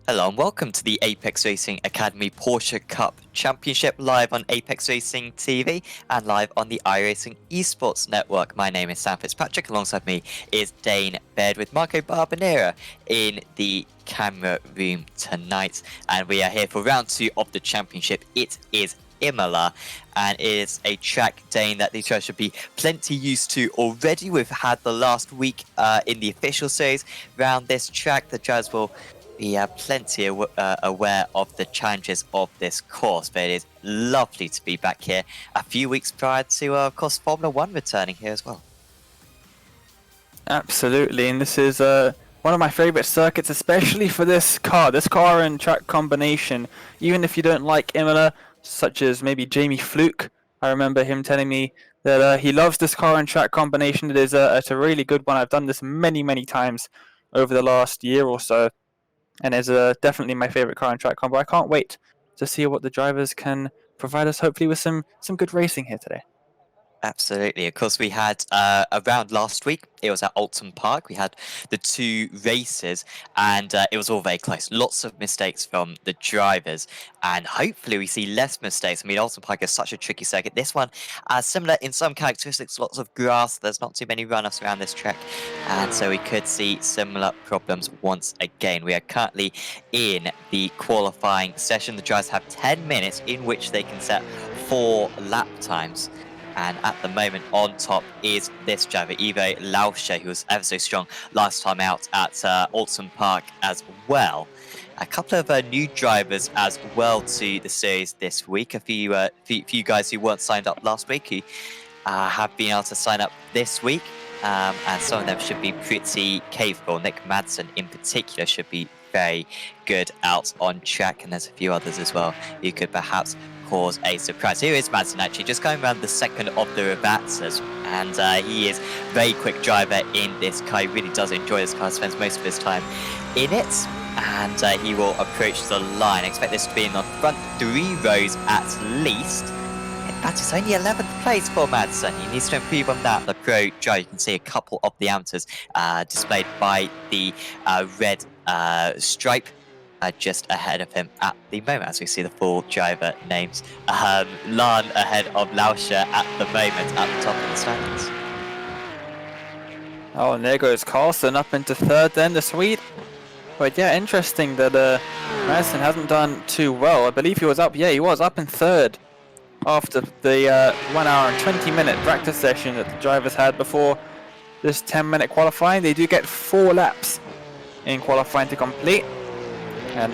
Hello and welcome to the Apex Racing Academy Porsche Cup Championship live on Apex Racing TV and live on the iRacing Esports Network. My name is Sam Fitzpatrick. Alongside me is Dane Baird with Marco Barbanera in the camera room tonight. And we are here for round 2 of the championship. It is Imola, and it is a track, Dane, that these guys should be plenty used to already. We've had the last week in the official series round this track. The drivers will be plenty aware of the challenges of this course, but it is lovely to be back here a few weeks prior to, of course, Formula 1 returning here as well. Absolutely, and this is one of my favourite circuits, especially for this car and track combination. Even if you don't like Imola, such as maybe Jamie Fluke, I remember him telling me that he loves this car and track combination. It's a really good one. I've done this many times over the last year or so, and is definitely my favourite car and track combo. I can't wait to see what the drivers can provide us, hopefully with some good racing here today. Absolutely. Of course, we had a round last week. It was at Alton Park. We had the 2 races, and it was all very close. Lots of mistakes from the drivers, and hopefully we see less mistakes. I mean, Alton Park is such a tricky circuit. This one, similar in some characteristics, lots of grass. There's not too many runoffs around this track, and so we could see similar problems once again. We are currently in the qualifying session. The drivers have 10 minutes in which they can set 4 lap times. And at the moment, on top is this driver, Ivo Lauscher, who was ever so strong last time out at Alton Park as well. A couple of new drivers as well to the series this week. A few guys who weren't signed up last week who have been able to sign up this week. And some of them should be pretty capable. Nick Madsen in particular should be very good out on track. And there's a few others as well who could perhaps cause a surprise. Here is Madsen actually just going around the second of the Rebatzas, and he is a very quick driver in this car. He really does enjoy this car, spends most of his time in it, and he will approach the line. I expect this to be in the front 3 rows at least. In fact, it's only 11th place for Madsen. He needs to improve on that. The pro driver, you can see a couple of the amateurs displayed by the red stripe just ahead of him at the moment, as we see the full driver names. Lan ahead of Lauscher at the moment at the top of the standings. Oh, and there goes Carlson up into 3rd then, the Swede. But yeah, interesting that Madsen hasn't done too well. I believe he was up in 3rd after the 1 hour and 20-minute practice session that the drivers had before this 10-minute qualifying. They do get 4 laps in qualifying to complete. And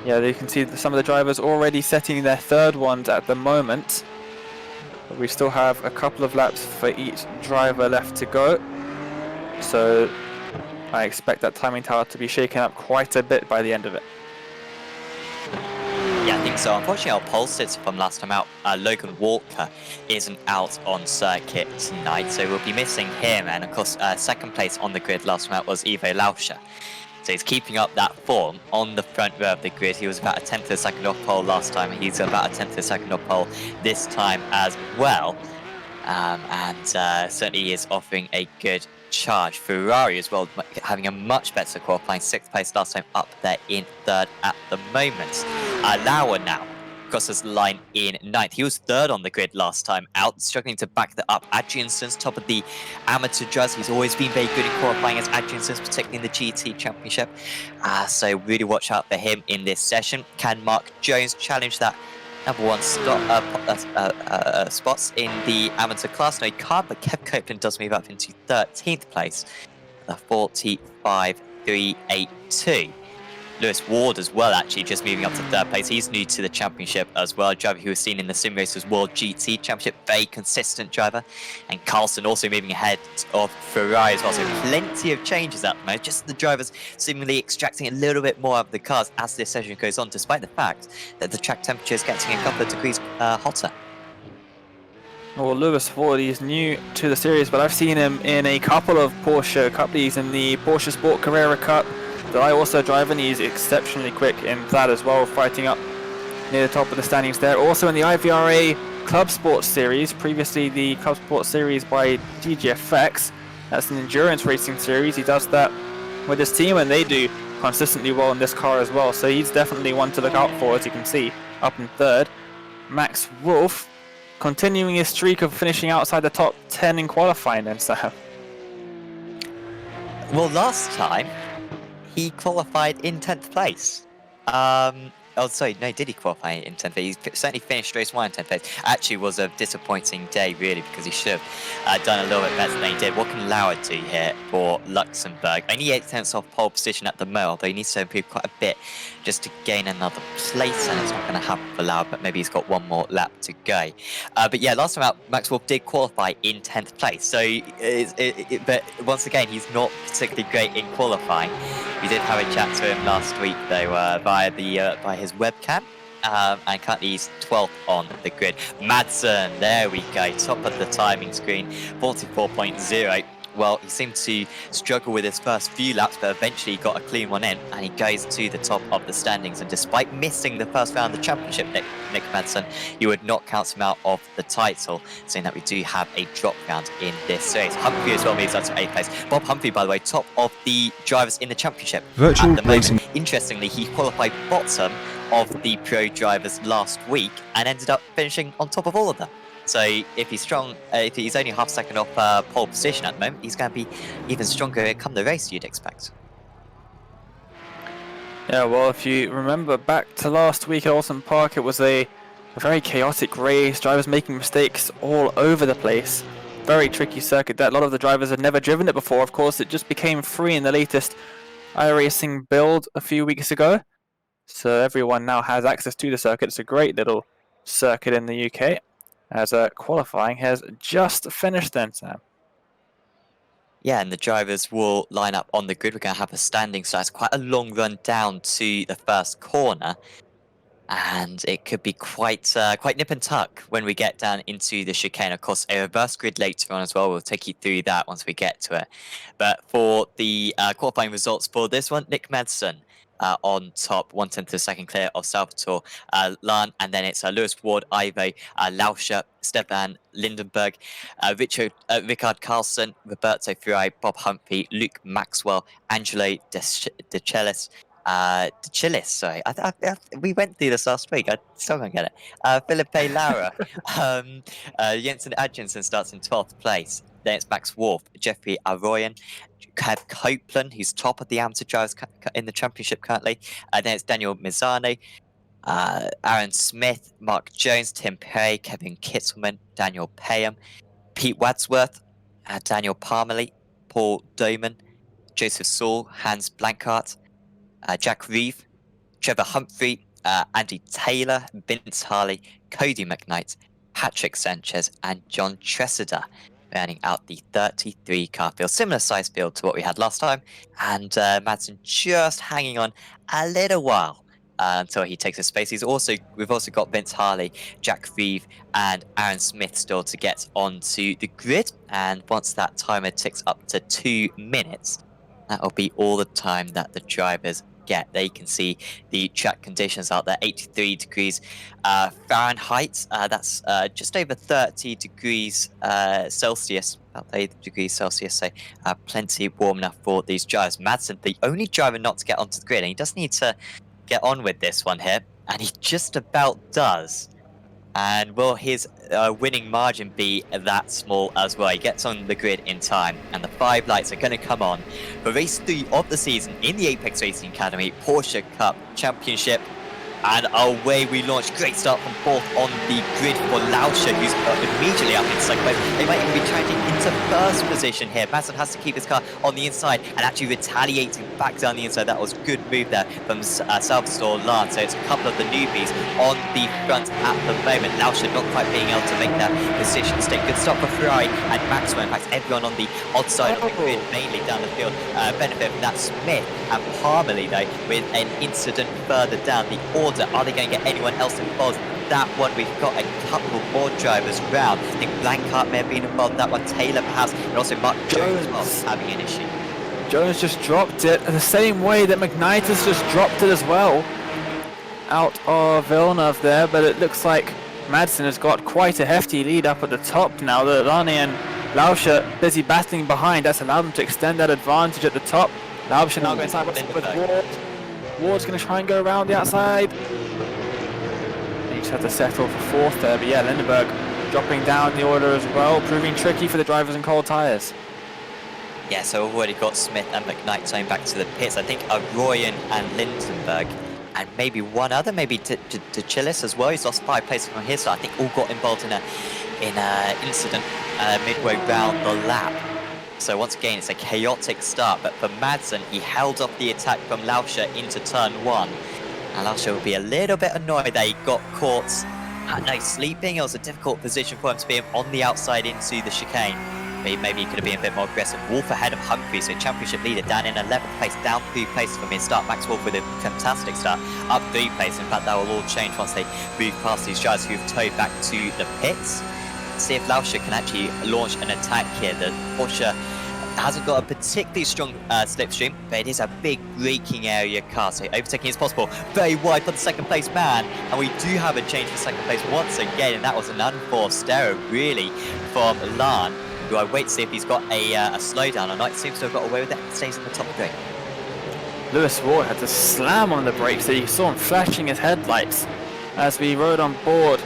yeah, you can see some of the drivers already setting their 3rd ones at the moment. But we still have a couple of laps for each driver left to go. So I expect that timing tower to be shaken up quite a bit by the end of it. Yeah, I think so. Unfortunately, our pole sitter from last time out, Logan Walker, isn't out on circuit tonight, so we'll be missing him. And of course, 2nd place on the grid last time out was Ivo Lauscher. So he's keeping up that form on the front row of the grid. He was about a 10th of a second off pole last time. He's about a 10th of a second off pole this time as well. And certainly is offering a good charge. Ferrari as well, having a much better qualifying. 6th place last time, up there in 3rd at the moment. Lauer now crosses the line in 9th. He was 3rd on the grid last time out, struggling to back that up. Adrianson's top of the amateur drivers. He's always been very good in qualifying as Adrianson's, particularly in the GT Championship. So really watch out for him in this session. Can Mark Jones challenge that number 1 spots in the amateur class? No, he can't, but Kev Copeland does move up into 13th place. The 45.382. Lewis Ward as well, actually, just moving up to 3rd place. He's new to the championship as well. A driver who was seen in the Sim Racers World GT Championship. Very consistent driver. And Carlson also moving ahead of Ferrari as well. So plenty of changes at the moment. Just the drivers seemingly extracting a little bit more of the cars as this session goes on, despite the fact that the track temperature is getting a couple of degrees hotter. Well, Lewis Ford, he's new to the series, but I've seen him in a couple of Porsche Cup. He's in the Porsche Sport Carrera Cup that I also drive, and he's exceptionally quick in that as well, fighting up near the top of the standings there. Also in the IVRA Club Sports Series, previously the Club Sports Series by DGFX. That's an endurance racing series. He does that with his team, and they do consistently well in this car as well. So he's definitely one to look out for, as you can see, up in third. Max Wolf continuing his streak of finishing outside the top 10 in qualifying then, Sam. Well, last time he qualified in 10th place. Oh, sorry, no, did he qualify in 10th place? He certainly finished race 1 in 10th place. Actually, was a disappointing day, really, because he should have done a little bit better than he did. What can Lauer do here for Luxembourg? Only 8 tenths off pole position at the moment, although he needs to improve quite a bit just to gain another place, and it's not going to happen for Lauer, but maybe he's got one more lap to go. But yeah, last time out, Max Wolf did qualify in 10th place, so but once again, he's not particularly great in qualifying. We did have a chat to him last week, though, via his webcam, and currently he's 12th on the grid. Madsen, there we go, top of the timing screen, 44.0. Well, he seemed to struggle with his first few laps, but eventually he got a clean one in, and he goes to the top of the standings. And despite missing the first round of the championship, Nick Madsen, you would not count him out of the title, saying that we do have a drop round in this race. Humphrey as well moves on to 8th place. Bob Humphrey, by the way, top of the drivers in the championship Virtual at the racing. moment. Interestingly, he qualified bottom of the pro drivers last week and ended up finishing on top of all of them. So if he's strong, if he's only half a second off pole position at the moment, he's going to be even stronger come the race, you'd expect. Yeah, well, if you remember back to last week at Alton Park, it was a very chaotic race, drivers making mistakes all over the place. Very tricky circuit that a lot of the drivers had never driven it before. Of course, it just became free in the latest iRacing build a few weeks ago. So everyone now has access to the circuit. It's a great little circuit in the UK. As qualifying has just finished then, Sam. Yeah, and the drivers will line up on the grid. We're going to have a standing, so it's quite a long run down to the first corner. And it could be quite nip and tuck when we get down into the chicane. Of course, a reverse grid later on as well. We'll take you through that once we get to it. But for the qualifying results for this one, Nick Madsen on top, 1/10 to the second clear of Salvatore Lahn, and then it's Lewis Ward, Ivo Lauscher, Stefan Lindenberg, Rickard Carlson, Roberto Furai, Bob Humphrey, Luke Maxwell, Angelo De Chillis, sorry. We went through this last week. I still can't get it. Felipe Laura. Jensen Adjinson starts in 12th place. Then it's Max Wolf, Jeffrey Arroyan, Kev Copeland, who's top of the amateur drivers in the championship currently. Then it's Daniel Mizzani, Aaron Smith, Mark Jones, Tim Perry, Kevin Kittelman, Daniel Payham, Pete Wadsworth, Daniel Parmalee, Paul Doman, Joseph Saul, Hans Blankart, Jack Reeve, Trevor Humphrey, Andy Taylor, Vince Harley, Cody McKnight, Patrick Sanchez, and John Tressida, rounding out the 33 car field. Similar size field to what we had last time, and Madsen just hanging on a little while until he takes his space. We've also got Vince Harley, Jack Reeve, and Aaron Smith still to get onto the grid. And once that timer ticks up to 2 minutes, that will be all the time that the drivers get. They can see the track conditions out there, 83 degrees Fahrenheit. That's just over 30 degrees Celsius, about 8 degrees Celsius, so plenty warm enough for these drivers. Madsen, the only driver not to get onto the grid, and he does need to get on with this one here, and he just about does. And will his winning margin be that small as well? He gets on the grid in time, and the 5 lights are going to come on for race 3 of the season in the Apex Racing Academy Porsche Cup Championship. And away we launch. Great start from 4th on the grid for Lauscher, who's immediately up in second place. They might even be trending into 1st position here. Madsen has to keep his car on the inside and actually retaliating back down the inside. That was a good move there from Salvatore Lahn. So it's a couple of the newbies on the front at the moment. Lauscher not quite being able to make that position stay. Good stop for Ferrari and Maxwell. In fact, everyone on the odd side of the grid, mainly down the field, benefit from that. Smith and Parmalee, though, with an incident further down the order. Are they going to get anyone else involved? That one, we've got a couple more drivers round. I think Blankart may have been involved in that one, Taylor perhaps, and also Mark Jones as well, having an issue. Jones just dropped it the same way that McKnight has just dropped it as well. Out of Villeneuve there, but it looks like Madsen has got quite a hefty lead up at the top now. The Lani and Lauscher busy battling behind. That's allowed them to extend that advantage at the top. Laubscher now going side by side with Ward. Ward's going to try and go around the outside. He just had to settle for fourth there, but yeah, Lindenberg dropping down the order as well, proving tricky for the drivers in cold tyres. Yeah, so we've already got Smith and McKnight going back to the pits. I think Royan and Lindenberg, and maybe one other, maybe to Chillis as well. He's lost 5 places from his side. I think all got involved in a incident midway round the lap. So once again, it's a chaotic start. But for Madsen, he held off the attack from Lauscher into turn 1. And Lauscher will be a little bit annoyed that he got caught sleeping. It was a difficult position for him to be on the outside into the chicane. Maybe he could have been a bit more aggressive. Wolf ahead of Humphrey, so championship leader down in 11th place, down 3 places from his start. Max Wolf with a fantastic start, up 3 places. In fact, that will all change once they move past these drivers who've towed back to the pits. See if Lauscher can actually launch an attack here. The Porsche hasn't got a particularly strong slipstream, but it is a big braking area car, so overtaking is possible. Very wide for the second place man, and we do have a change for second place once again, and that was an unforced error really from Lan, who I wait to see if he's got a slowdown or not. It seems to have got away with it and stays in the top 3. Lewis Ward had to slam on the brakes, so you saw him flashing his headlights as we rode on board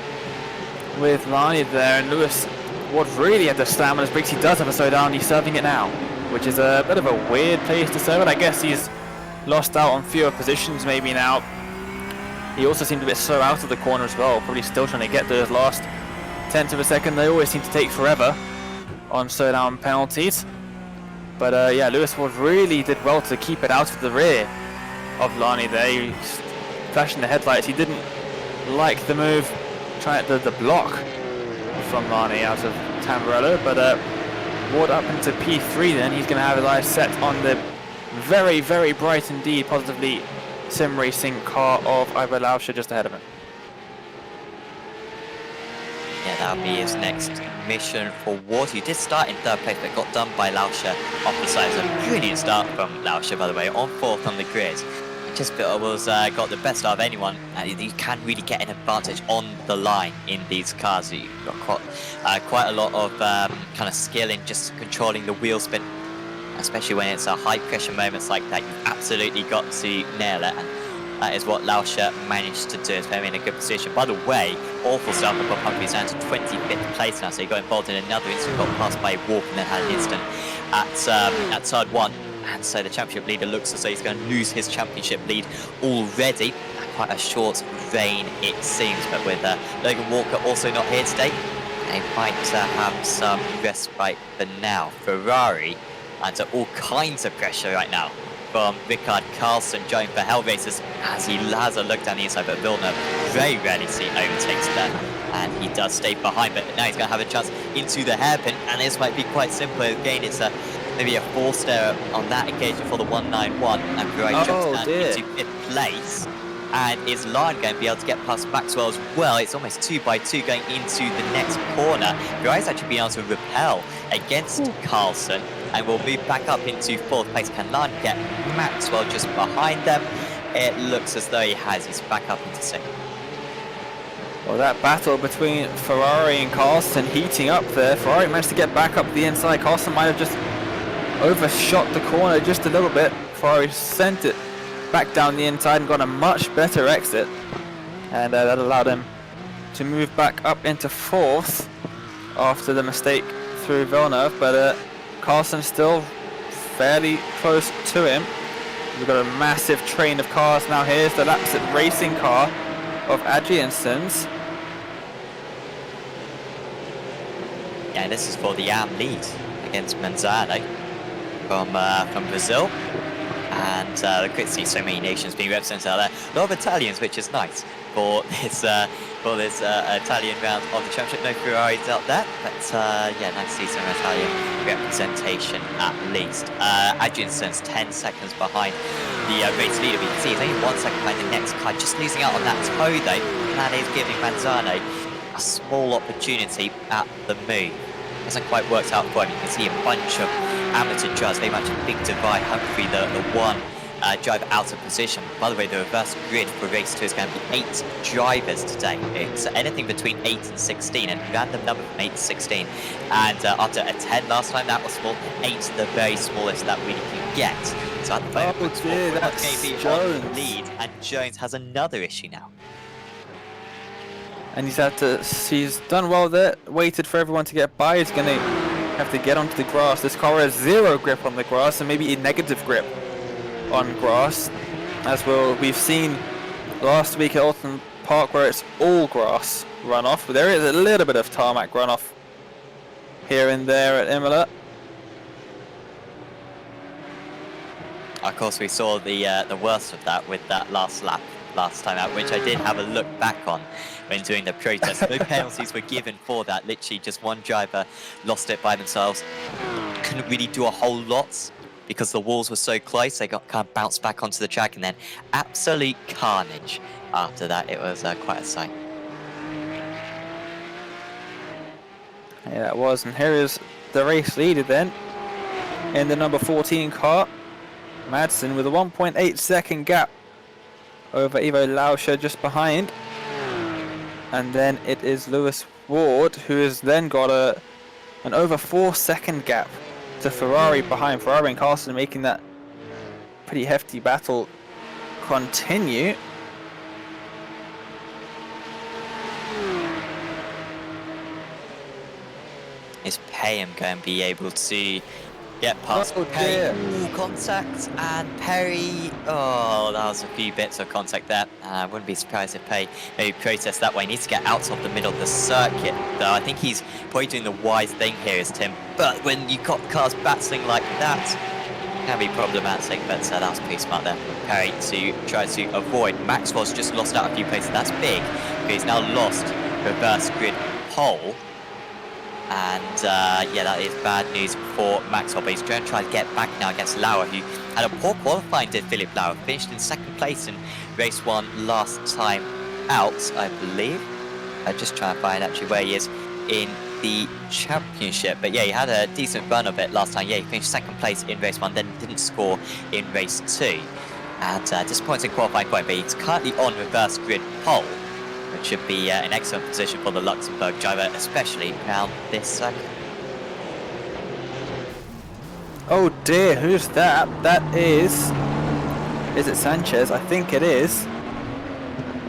with Lani there, and Lewis Ward really had to slam on his brakes. He does have a slowdown, he's serving it now, which is a bit of a weird place to serve it. I guess he's lost out on fewer positions maybe now. He also seemed a bit slow out of the corner as well, probably still trying to get those last tenths of a second. They always seem to take forever on slowdown penalties. But yeah, Lewis Ward really did well to keep it out of the rear of Lani there. He was flashing the headlights. He didn't like the move, trying the block from Lani out of Tamburello, but Ward up into P3 then. He's going to have his eyes set on the very, very bright indeed, positively sim racing car of Ivo Lauscher just ahead of him. Yeah, that'll be his next mission for Ward. He did start in 3rd place, but got done by Lauscher off the side. It was a brilliant start from Lauscher, by the way, on 4th on the grid. Just was got the best out of anyone, and you can really get an advantage on the line in these cars. You've got quite a lot of kind of skill in just controlling the wheel spin, especially when it's a high pressure moments like that. You've absolutely got to nail it, and that is what Lauscher managed to do. It's very in a good position. By the way, awful start for Bob Humphrey. He's down to 25th place now, so he got involved in another incident, got passed by Wolf, and then had an incident at turn 1. And so the championship leader looks as though he's going to lose his championship lead already. Quite a short reign it seems, but with Logan Walker also not here today, they might have some respite for now. Ferrari under all kinds of pressure right now from Rickard Karlsson, joined for Hell Racers, as he has a look down the inside, but Villeneuve very rarely see overtakes there, and he does stay behind, but now he's going to have a chance into the hairpin, and this might be quite simple. Again, it's maybe a forced error on that occasion for the 191, and Ferrari jumps down into 5th place. And is Lan going to be able to get past Maxwell as well? It's almost 2 by 2 going into the next corner. Ferrari's actually been able to repel against Karlsson, and will move back up into 4th place. Can Lan get Maxwell just behind them? It looks as though he has. He's back up into 2nd. Well, that battle between Ferrari and Karlsson heating up there. Ferrari managed to get back up the inside. Karlsson might have just overshot the corner just a little bit. Ferrari sent it back down the inside and got a much better exit, and that allowed him to move back up into 4th after the mistake through Villeneuve, but Karlsson still fairly close to him. We've got a massive train of cars now. Here's the Lapset racing car of Adriansons. Yeah, this is for the AM lead against Manzano from Brazil. And good to see so many nations being represented out there. A lot of Italians, which is nice for this Italian round of the championship. No Ferraris out there, but yeah, nice to see some Italian representation at least. Adrianson's 10 seconds behind the race leader. We can see he's only 1 second behind the next car, just losing out on that tow though, and that is giving Manzano a small opportunity at the move. Hasn't quite worked out for him. You can see a bunch of amateur drivers, very much a big divide. Humphrey, the one driver out of position. By the way, the reverse grid for race 2 is going to be 8 drivers today. It's anything between 8 and 16, and random number from 8 to 16. And after a 10 last time, that was small. 8 the very smallest that we can get. So at the moment, that's going to be Jones. on the lead, and Jones has another issue now. And he's done well there, waited for everyone to get by. He's going to have to get onto the grass. This car has 0 grip on the grass and maybe a negative grip on grass, as we've seen last week at Alton Park, where it's all grass runoff, but there is a little bit of tarmac runoff here and there at Imola. Of course, we saw the worst of that with that last lap last time out, which I did have a look back on when doing the protest. No penalties were given for that. Literally just one driver lost it by themselves. Couldn't really do a whole lot because the walls were so close. They got kind of bounced back onto the track, and then absolute carnage after that. It was quite a sight. Yeah, it was. And here is the race leader then in the number 14 car, Madsen, with a 1.8 second gap over Ivo Lauscher just behind. And then it is Lewis Ward, who has then got an over 4 second gap to Ferrari behind. Ferrari and Carlson making that pretty hefty battle continue. Is Payham going to be able to get past Perry? Contact, and Perry, oh, that was a few bits of contact there. I wouldn't be surprised if Perry maybe protests that way. He needs to get out of the middle of the circuit, though. I think he's probably doing the wise thing here, is Tim. But when you've got cars battling like that, it can be problematic. But that was pretty smart there from Perry to try to avoid. Maxwell's just lost out a few places. That's big, because he's now lost reverse grid pole. And yeah, that is bad news for Maxwell, but he's going to try to get back now against Lauer, who had a poor qualifying, did Philip Lauer. Finished in 2nd place in race 1 last time out, I believe. I'm just trying to find actually where he is in the championship. But yeah, he had a decent run of it last time. Yeah, he finished 2nd place in race 1, then didn't score in race 2. And disappointing qualifying point, but he's currently on reverse grid pole, which should be an excellent position for the Luxembourg driver, especially around this circuit. Oh dear, who's that? That is it Sanchez? I think it is.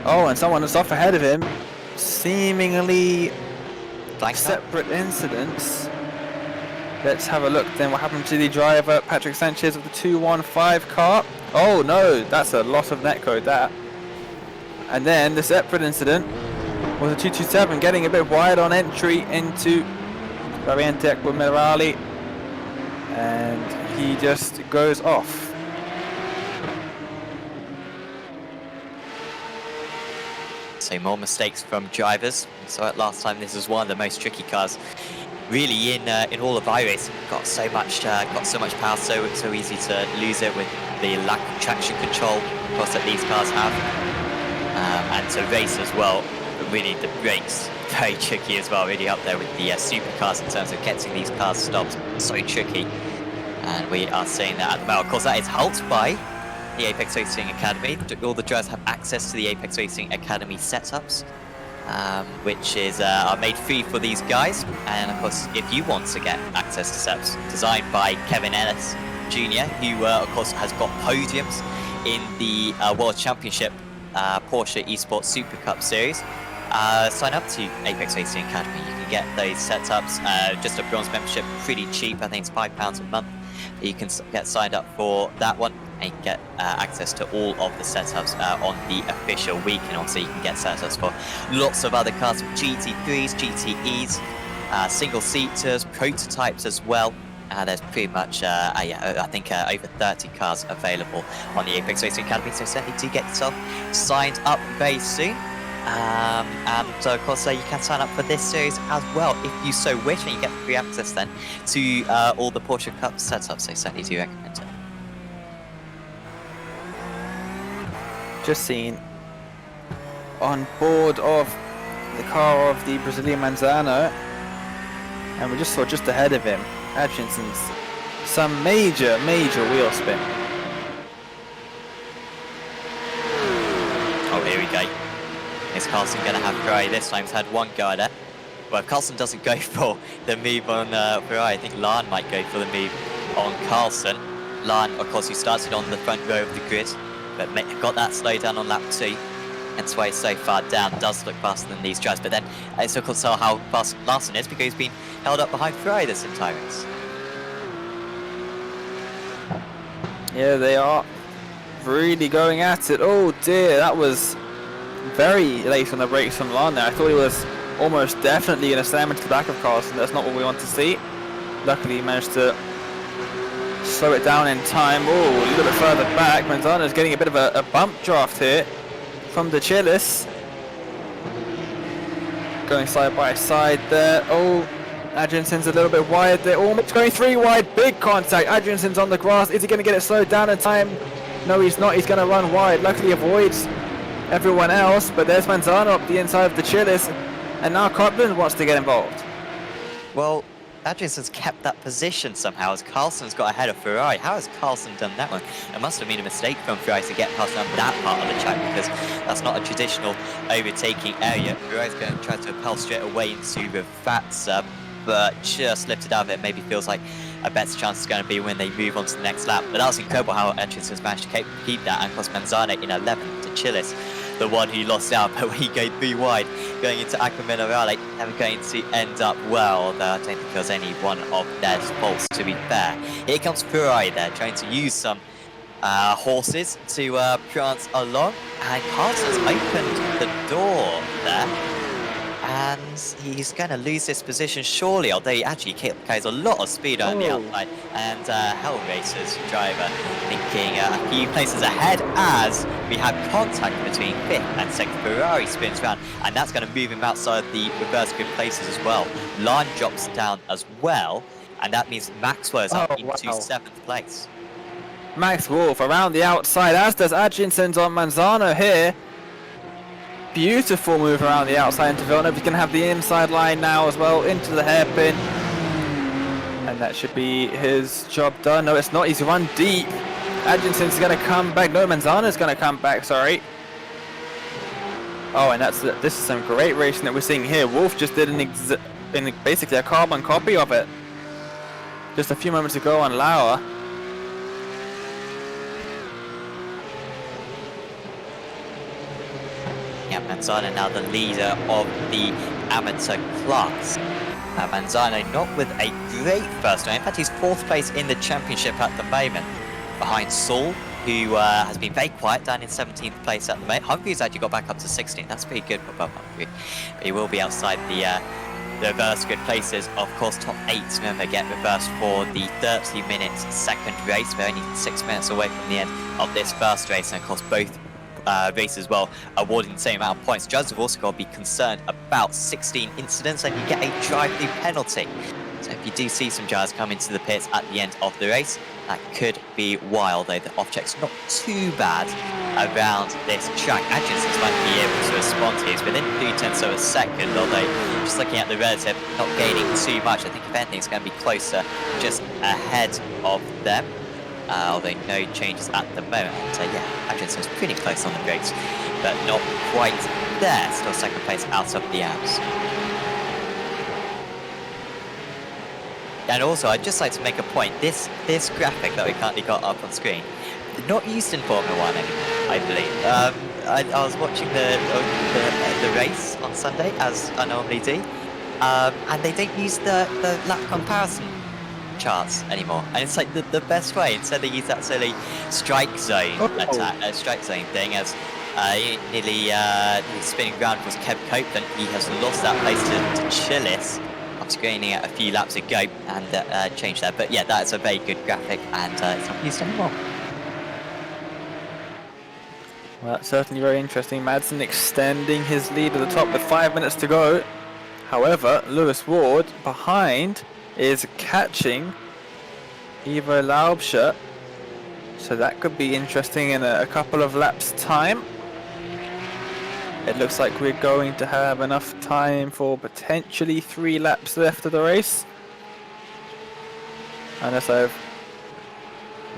Oh, and someone is off ahead of him. Seemingly separate incidents. Let's have a look then what happened to the driver, Patrick Sanchez, of the 215 car. Oh no, that's a lot of netcode, that. And then the separate incident was a 227 getting a bit wide on entry into Variante Acqua Minerali, and he just goes off. So more mistakes from drivers. So at last time, this was one of the most tricky cars, really, in all of iRacing. Got so much power, so easy to lose it with the lack of traction control, of course, that these cars have. And to race as well, but really the brakes very tricky as well, really up there with the supercars in terms of getting these cars stopped. So tricky, and we are seeing that at the moment. Of course, that is helped by the Apex Racing Academy. All the drivers have access to the Apex Racing Academy setups, which are made free for these guys. And of course, if you want to get access to setups designed by Kevin Ellis Jr., who of course has got podiums in the World Championship Porsche Esports Super Cup Series, sign up to Apex Racing Academy. You can get those setups, just a bronze membership, pretty cheap. I think it's £5 a month. You can get signed up for that one and you can get access to all of the setups on the official week. And also you can get setups for lots of other cars, GT3s, GTEs, single seaters, prototypes as well. There's pretty much, I think over 30 cars available on the Apex Racing Academy, so certainly do get yourself signed up very soon. And of course, you can sign up for this series as well if you so wish, and you get free access then to all the Porsche Cup setups, so certainly do recommend it. Just seen on board of the car of the Brazilian Manzano, and we just saw just ahead of him Hutchinson's some major wheel spin. is Carlson going to have Ferrari this time? He's had one guy there. Well, if Carlson doesn't go for the move on Ferrari, I think Lan might go for the move on Carlson. Lan, of course, who started on the front row of the grid, but got that slow down on lap 2. Hence why he's so far down, does look faster than these drivers. But then it's difficult to tell how fast Larson is because he's been held up behind Ferrari this entire race. Yeah, they are really going at it. Oh dear, that was very late on the brakes from Lan there. I thought he was almost definitely going to slam into the back of Carlson. That's not what we want to see. Luckily he managed to slow it down in time. Oh, a little bit further back. Manzano's getting a bit of a bump draft here from the Chillis. Going side by side there. Oh, Adriansen's a little bit wide there. Almost going 3 wide. Big contact. Adriansen's on the grass. Is he going to get it slowed down in time? No, he's not. He's going to run wide. Luckily avoids everyone else. But there's Manzano up the inside of the Chillis. And now Copland wants to get involved. Well, Adriansen's kept that position somehow as Carlson's got ahead of Ferrari. How has Carlson done that one? It must have been a mistake from Ferrari to get past on that part of the track because that's not a traditional overtaking area. Ferrari's going to try to repel straight away into Rivazza, but just lifted out of it. Maybe feels like a better chance is going to be when they move on to the next lap. But that was incredible how Adriansen's managed to keep that, and of course Manzano in 11th to Chillis, the one who lost out, but when he goes 3 wide, going into Aquaminerale, never going to end up well. Though I don't think it was any one of their faults, to be fair. Here comes Ferrari there, trying to use some horses to prance along, and Carlson's opened the door there. And he's going to lose this position surely, although he actually carries a lot of speed on the outside. And Hell Racers driver thinking a few places ahead as we have contact between 5th and 2nd. Ferrari spins around, and that's going to move him outside the reverse grid places as well. Lan drops down as well, and that means Maxwell is up into 7th place. Max Wolf around the outside, as does Adriansen's on Manzano here. Beautiful move around the outside into Villeneuve. He's going to have the inside line now as well into the hairpin. And that should be his job done. No, it's not. He's run deep. Adriansen's going to come back. No, Manzano's going to come back, sorry. Oh, and this is some great racing that we're seeing here. Wolf just did basically a carbon copy of it just a few moments ago on Lauer. Manzano now the leader of the amateur class. Manzano not with a great first round. In fact, he's 4th place in the championship at the moment, behind Saul, who has been very quiet, down in 17th place at the moment. Hungary's actually got back up to 16th. That's pretty good for Bob Hungary. But he will be outside the reverse grid places. Of course, top 8, remember, get reversed for the 30-minute second race. We're only 6 minutes away from the end of this first race, and of course both races as well, awarding the same amount of points. Judges have also got to be concerned about 16 incidents, and you get a drive-through penalty. So if you do see some drivers come into the pits at the end of the race, that could be wild, though the off-check's not too bad around this track. Adriansen's might be able to respond to. He's within 0.2 of a second, although just looking at the relative, not gaining too much. I think if anything, it's going to be closer, just ahead of them. Although no changes at the moment. Yeah, Adriansen's pretty close on the brakes, but not quite there. Still 2nd place out of the Alps. And also, I'd just like to make a point. This graphic that we currently got up on screen, not used in Formula 1 anymore, I believe. I was watching the race on Sunday, as I normally do, and they don't use the lap comparison charts anymore, and it's like the best way. Instead they use that silly strike zone strike zone thing, as nearly spinning round was Kev Copeland. He has lost that place to Chillis after gaining it a few laps ago, and changed that. But yeah, that's a very good graphic, and it's not used anymore. Well, that's certainly very interesting. Madsen extending his lead at the top with 5 minutes to go. However, Lewis Ward behind is catching Ivo Laubscher, so that could be interesting in a couple of laps time. It looks like we're going to have enough time for potentially 3 laps left of the race, unless I've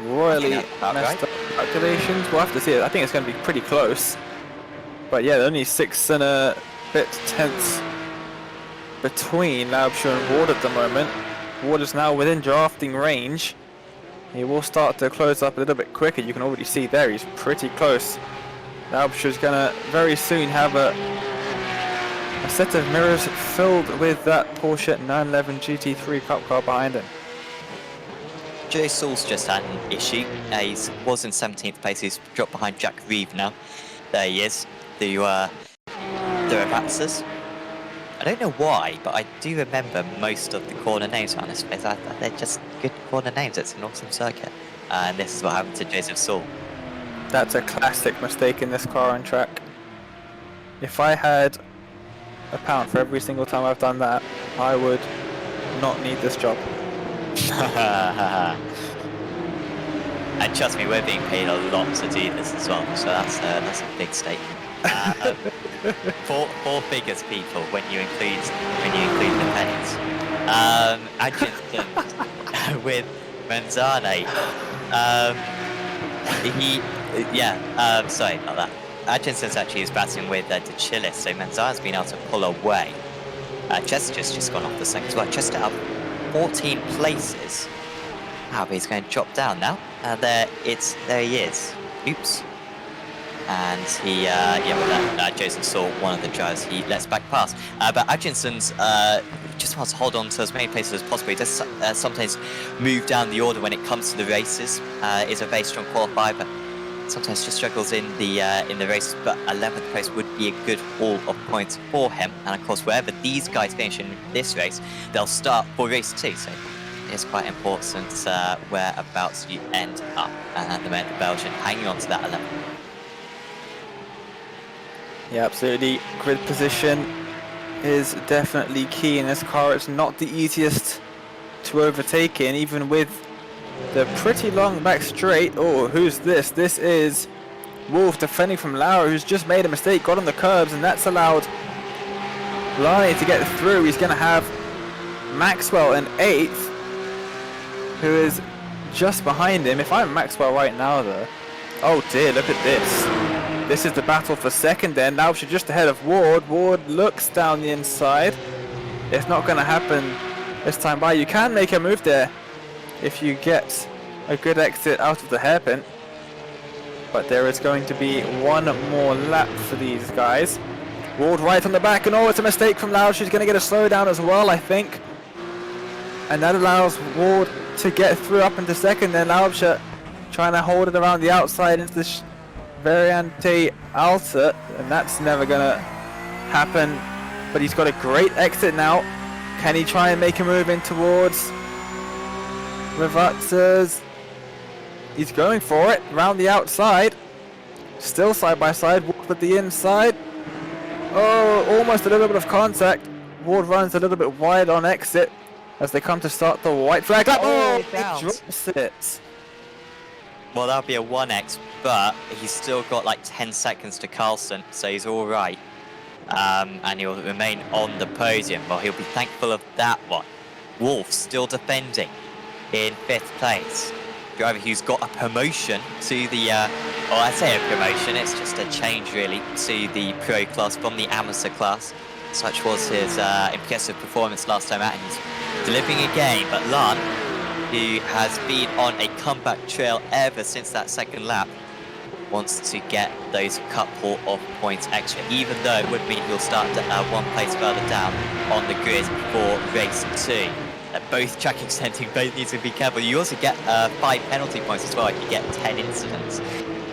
royally messed up calculations. We'll have to see it. I think it's going to be pretty close. But yeah, only 6 and a bit tenths between Laubscher and Ward at the moment. Ward is now within drafting range. He will start to close up a little bit quicker. You can already see there he's pretty close. Laubscher is going to very soon have a set of mirrors filled with that Porsche 911 GT3 Cup car behind him. Jay Saul's just had an issue. He was in 17th place. He's dropped behind Jack Reeve now. There he is. The Ravaxas. I don't know why, but I do remember most of the corner names around this place. They're just good corner names. It's an awesome circuit. And this is what happened to Joseph Saul. That's a classic mistake in this car on track. If I had £1 for every single time I've done that, I would not need this job. And trust me, we're being paid a lot to do this as well, so that's a big statement. Four figures, people, when you include the pennies. Adjutant with Manzane. Sorry about that. Adjutant actually is batting with De Chillis, so Manzane's been able to pull away. Chester's just gone off the second as well. Chester up 14 places. But he's going to drop down now. There he is. Oops. And he, Joseph Saul, one of the drivers, he lets back pass. But Adjinson's just wants to hold on to as many places as possible. He does sometimes move down the order when it comes to the races. Is a very strong qualifier, but sometimes just struggles in the race. But 11th place would be a good haul of points for him. And of course, wherever these guys finish in this race, they'll start for race 2. So it's quite important whereabouts you end up. And the Belgian hanging on to that 11th. Yeah, absolutely. Grid position is definitely key in this car. It's not the easiest to overtake in, even with the pretty long back straight. Oh, who's this? This is Wolf defending from Lauer, who's just made a mistake, got on the curbs, and that's allowed Lani to get through. He's going to have Maxwell in 8th, who is just behind him. If I'm Maxwell right now, though, oh dear, look at this. This is the battle for second then. Now she's just ahead of Ward. Ward looks down the inside. It's not going to happen this time by. You can make a move there if you get a good exit out of the hairpin. But there is going to be one more lap for these guys. Ward right on the back, and oh, it's a mistake from Lau. She's going to get a slowdown as well, I think. And that allows Ward to get through up into second. Then Laubscher trying to hold it around the outside into the Variante Alta, and that's never gonna happen. But he's got a great exit now. Can he try and make a move in towards Ravaxas? He's going for it around the outside. Still side by side. Ward at the inside. Oh, almost a little bit of contact. Ward runs a little bit wide on exit as they come to start the white flag. Oh, he drops it. Well, that'll be a 1x, but he's still got like 10 seconds to Carlson, so he's all right. And he'll remain on the podium. Well, he'll be thankful of that one. Wolf still defending in 5th place. Driver who's got a promotion to the, well, I say a promotion, it's just a change really to the pro class from the amateur class. Such was his impressive performance last time out, and he's delivering again. But Lan, who has been on a comeback trail ever since that second lap, wants to get those couple of points extra, even though it would mean he'll start one place further down on the grid for race 2. Both track extending, both need to be careful. You also get 5 penalty points as well if you get 10 incidents.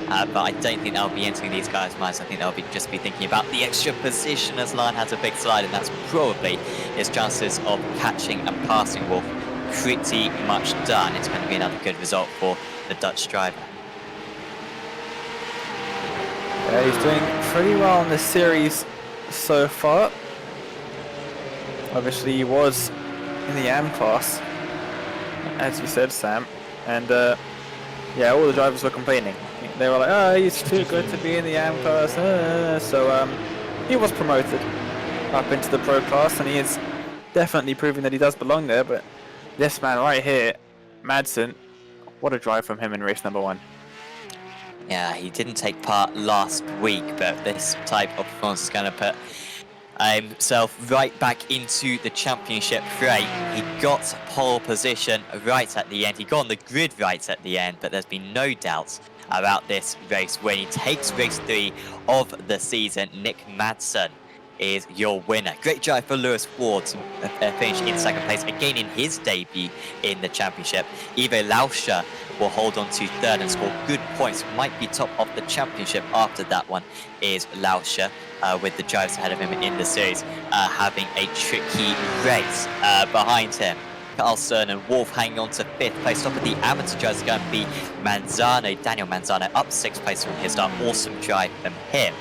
But I don't think they'll be entering these guys' minds. I think they'll just be thinking about the extra position as Lan has a big slide, and that's probably his chances of catching and passing Wolf pretty much done. It's going to be another good result for the Dutch driver. Yeah, he's doing pretty well in this series so far. Obviously he was in the AM class, as you said, Sam, and yeah, all the drivers were complaining. They were like, oh, he's too good to be in the AM class, so he was promoted up into the pro class, and he is definitely proving that he does belong there. But this man right here, Madsen, what a drive from him in race number 1. Yeah, he didn't take part last week, but this type of performance is going to put himself right back into the championship fray. He got pole position right at the end. He got on the grid right at the end, but there's been no doubts about this race when he takes race 3 of the season. Nick Madsen is your winner. Great drive for Lewis Ward to finish in second place again in his debut in the championship. Ivo Lauscher will hold on to third and score good points. Might be top of the championship after that one is Lauscher, with the drives ahead of him in the series, having a tricky race behind him. Carlson and Wolf hanging on to 5th place. Top of the amateur drives is going to be Manzano. Daniel Manzano up 6th place from his start. Awesome drive from him.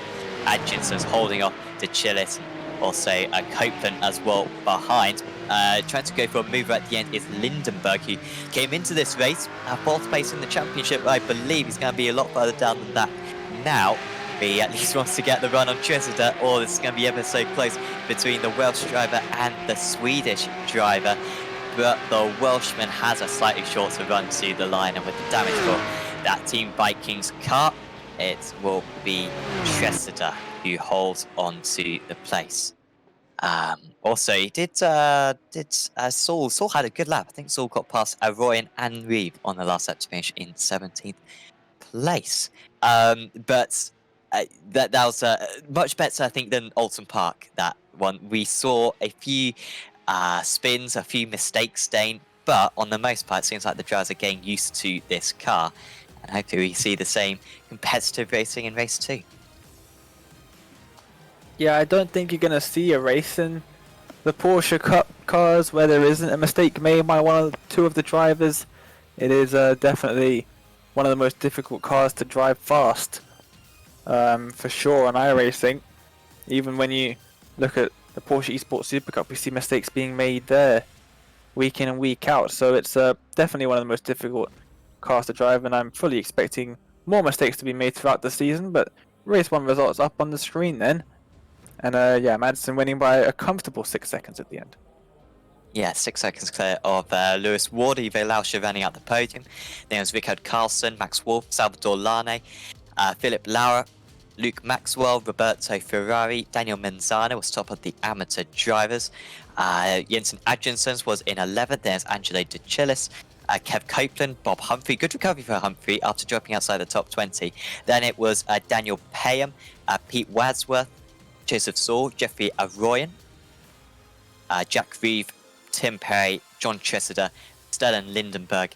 Atkinson's holding off to Chillis. Also Copeland as well behind. Trying to go for a mover at the end is Lindenberg, who came into this race 4th place in the championship. I believe he's going to be a lot further down than that now. He at least wants to get the run on Trisida, or this is going to be ever so close between the Welsh driver and the Swedish driver. But the Welshman has a slightly shorter run to the line, and with the damage for that Team Vikings car, it will be Trisida who holds on to the place. Also, he did Saul had a good lap. I think Saul got past Royan and Reeve on the last lap to finish in 17th place. But that was much better, I think, than Alton Park. That one, we saw a few spins, a few mistakes, Dane, but on the most part, it seems like the drivers are getting used to this car, and hopefully we see the same competitive racing in race 2. Yeah, I don't think you're going to see a race in the Porsche Cup cars where there isn't a mistake made by one or two of the drivers. It is definitely one of the most difficult cars to drive fast, for sure, on iRacing. Even when you look at the Porsche Esports Super Cup, we see mistakes being made there week in and week out. So it's definitely one of the most difficult cars to drive, and I'm fully expecting more mistakes to be made throughout the season. But race 1 results up on the screen then. And yeah, Madsen winning by a comfortable 6 seconds at the end. Yeah, 6 seconds clear of Lewis Ward. Ivo Lauscher running out the podium. Then it was Rickard Carlson, Max Wolf, Salvador Lane, Philip Lauer, Luke Maxwell, Roberto Ferrari, Daniel Manzano was top of the amateur drivers. Jensen Adjensons was in 11th. There's Angelo De Chillis, Kev Copeland, Bob Humphrey. Good recovery for Humphrey after dropping outside the top 20. Then it was Daniel Payham, Pete Wadsworth, Joseph Saul, Jeffrey Arroyan, Jack Reeve, Tim Perry, John Trisida, Stellan Lindenberg,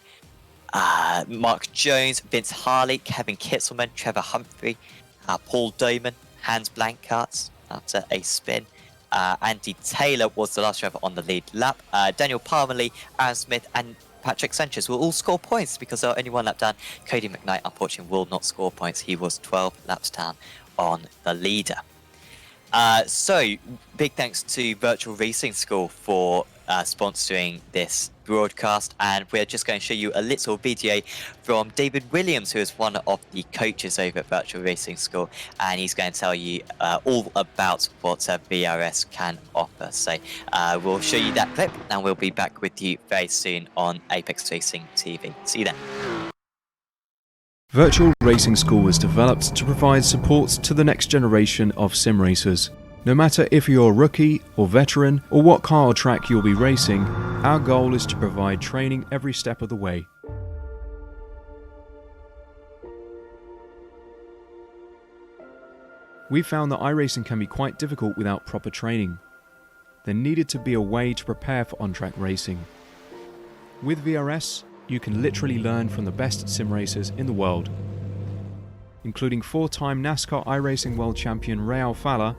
Mark Jones, Vince Harley, Kevin Kitzelman, Trevor Humphrey, Paul Doman, Hans Blankarts after a spin. Andy Taylor was the last driver on the lead lap. Daniel Parmalee, Aaron Smith, and Patrick Sanchez will all score points because they're only 1 lap down. Cody McKnight, unfortunately, will not score points. He was 12 laps down on the leader. So, big thanks to Virtual Racing School for sponsoring this broadcast, and we're just going to show you a little video from David Williams, who is one of the coaches over at Virtual Racing School, and he's going to tell you all about what VRS can offer. So we'll show you that clip, and we'll be back with you very soon on Apex Racing TV. See you then. Virtual Racing School was developed to provide support to the next generation of sim racers. No matter if you're a rookie or veteran or what car or track you'll be racing, our goal is to provide training every step of the way. We found that iRacing can be quite difficult without proper training. There needed to be a way to prepare for on-track racing. With VRS, you can literally learn from the best sim racers in the world, including 4-time NASCAR iRacing World Champion Ray Alfala.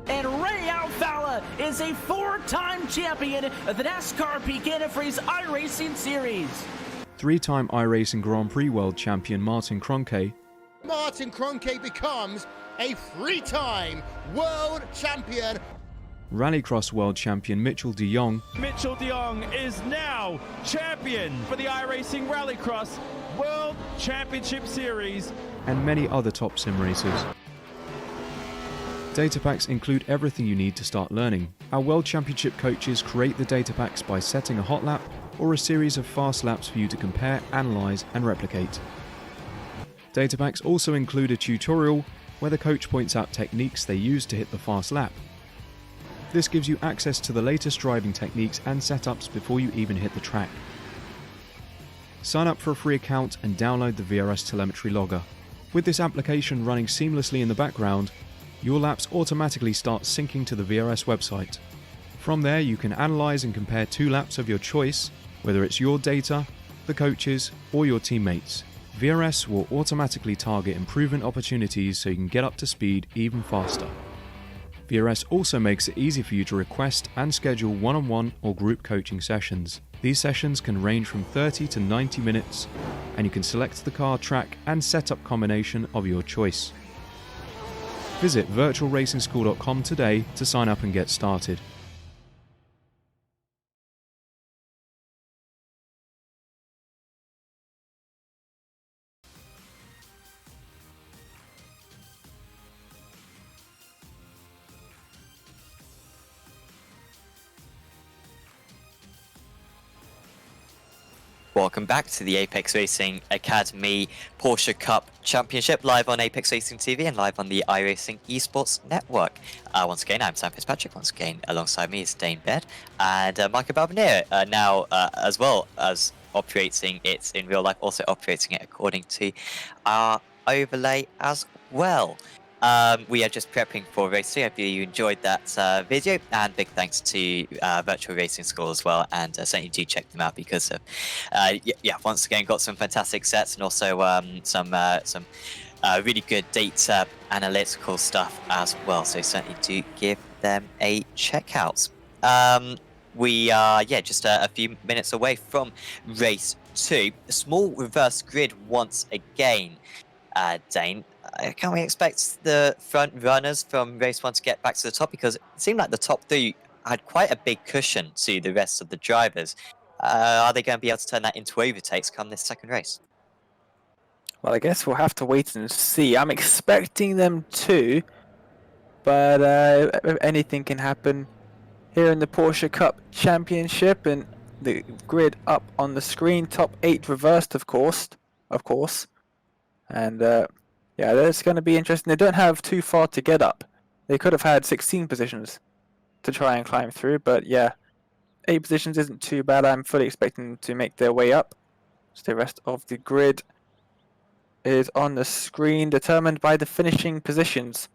And Ray Alfala is a 4-time champion of the NASCAR Peak Antifreeze iRacing Series. 3-time iRacing Grand Prix World Champion Martin Kroenke. Martin Kroenke becomes a 3-time world champion. Rallycross World Champion Mitchell de Jong. Mitchell de Jong is now champion for the iRacing Rallycross World Championship Series. And many other top sim racers. Data packs include everything you need to start learning. Our World Championship coaches create the data packs by setting a hot lap or a series of fast laps for you to compare, analyze, and replicate. Datapacks also include a tutorial where the coach points out techniques they use to hit the fast lap. This gives you access to the latest driving techniques and setups before you even hit the track. Sign up for a free account and download the VRS telemetry logger. With this application running seamlessly in the background, your laps automatically start syncing to the VRS website. From there, you can analyze and compare 2 laps of your choice, whether it's your data, the coaches, or your teammates. VRS will automatically target improvement opportunities so you can get up to speed even faster. VRS also makes it easy for you to request and schedule one-on-one or group coaching sessions. These sessions can range from 30 to 90 minutes, and you can select the car, track, and setup combination of your choice. Visit virtualracingschool.com today to sign up and get started. Welcome back to the Apex Racing Academy Porsche Cup Championship, live on Apex Racing TV and live on the iRacing Esports Network. Once again, I'm Sam Fitzpatrick. Once again, alongside me is Dane Baird and Michael Balbanier, now as well as operating it in real life, also operating it according to our overlay as well. We are just prepping for race 3. I hope you enjoyed that video, and big thanks to Virtual Racing School as well, and certainly do check them out because of, once again got some fantastic sets and also some really good data analytical stuff as well. So certainly do give them a check out. We are just a few minutes away from race 2. A small reverse grid once again. Dane, can we expect the front runners from race 1 to get back to the top? Because it seemed like the top 3 had quite a big cushion to the rest of the drivers. Are they going to be able to turn that into overtakes come this second race? Well, I guess we'll have to wait and see. I'm expecting them to, but anything can happen here in the Porsche Cup Championship. And the grid up on the screen, top 8 reversed, of course. And that's going to be interesting. They don't have too far to get up. They could have had 16 positions to try and climb through, but 8 positions isn't too bad. I'm fully expecting them to make their way up. So the rest of the grid is on the screen, determined by the finishing positions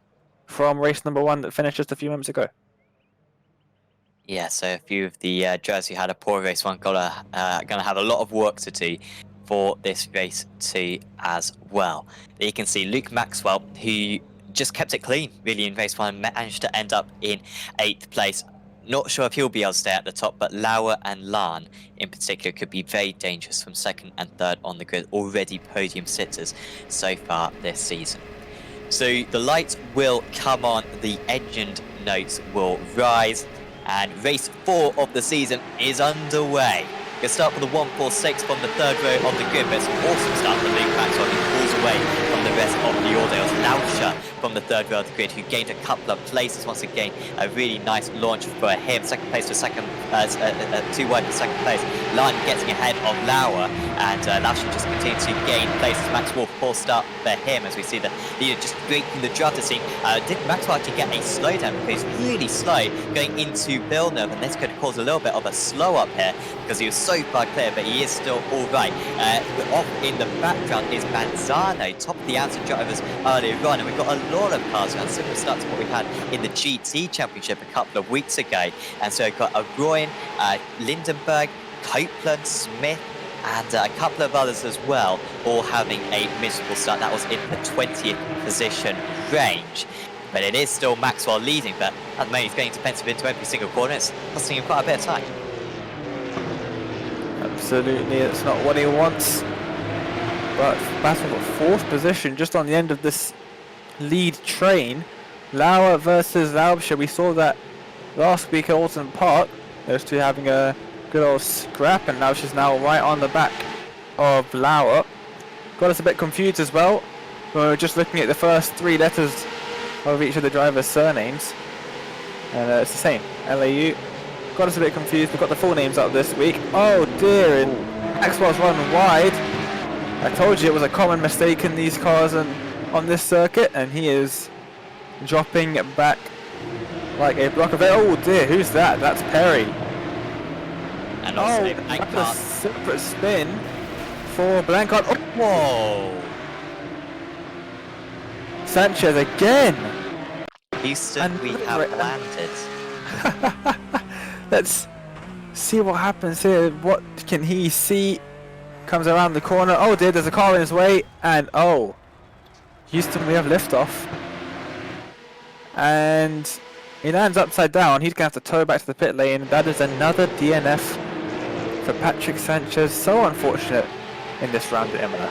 from race number 1 that finished just a few moments ago. Yeah, so a few of the drivers who had a poor race 1 gonna have a lot of work to do for this race 2 as well. You can see Luke Maxwell, who just kept it clean really in race 1, managed to end up in 8th place. Not sure if he'll be able to stay at the top, but Lauer and Lan in particular could be very dangerous from 2nd and 3rd on the grid, already podium sitters so far this season. So the lights will come on, the engine notes will rise, and race 4 of the season is underway. We'll start with the 146 from the 3rd row of the grid, but it's an awesome start for Luke Maxwell, who pulls away from the rest of the order. It was Lauscher from the 3rd row of the grid, who gained a couple of places. Once again, a really nice launch for him. 2nd place for 2 wide for 2nd place. Lan getting ahead of Lauer, and Lauscher just continued to gain places. Maxwell full start for him, as we see the leader just breaking the drafter scene. Did Maxwell actually get a slowdown, because he's really slow going into Villeneuve, and this could cause a little bit of a slow up here, because he was so far clear, but he is still all right. Off in the background is Manzano, top of the outer drivers earlier on, and we've got a lot of cars around similar start to what we had in the GT Championship a couple of weeks ago. And so we've got O'Brien, Lindenberg, Copeland, Smith, and a couple of others as well, all having a miserable start. That was in the 20th position range. But it is still Maxwell leading, but at the moment he's getting defensive into every single corner. It's costing him quite a bit of time. Absolutely, it's not what he wants. But battle for 4th position just on the end of this lead train. Lauer versus Laubscher. We saw that last week at Alton Park. Those two having a good old scrap, and Laubscher's now right on the back of Lauer. Got us a bit confused as well. We were just looking at the first 3 letters of each of the drivers' surnames. And it's the same, LAU. Got us a bit confused. We've got the full names up this week. Oh dear, and Maxwell's run wide. I told you it was a common mistake in these cars and on this circuit, and he is dropping back like a block of it. Oh dear, who's that? That's Perry. And also, Oh, Blancard. that's a separate spin for Blancard. Oh, Whoa! Sanchez again. Houston, we have landed. Let's see what happens here. What can he see? Comes around the corner. Oh dear, there's a car in his way. And oh, Houston, we have liftoff. And he lands upside down. He's going to have to tow back to the pit lane. That is another DNF for Patrick Sanchez. So unfortunate in this round at Imola.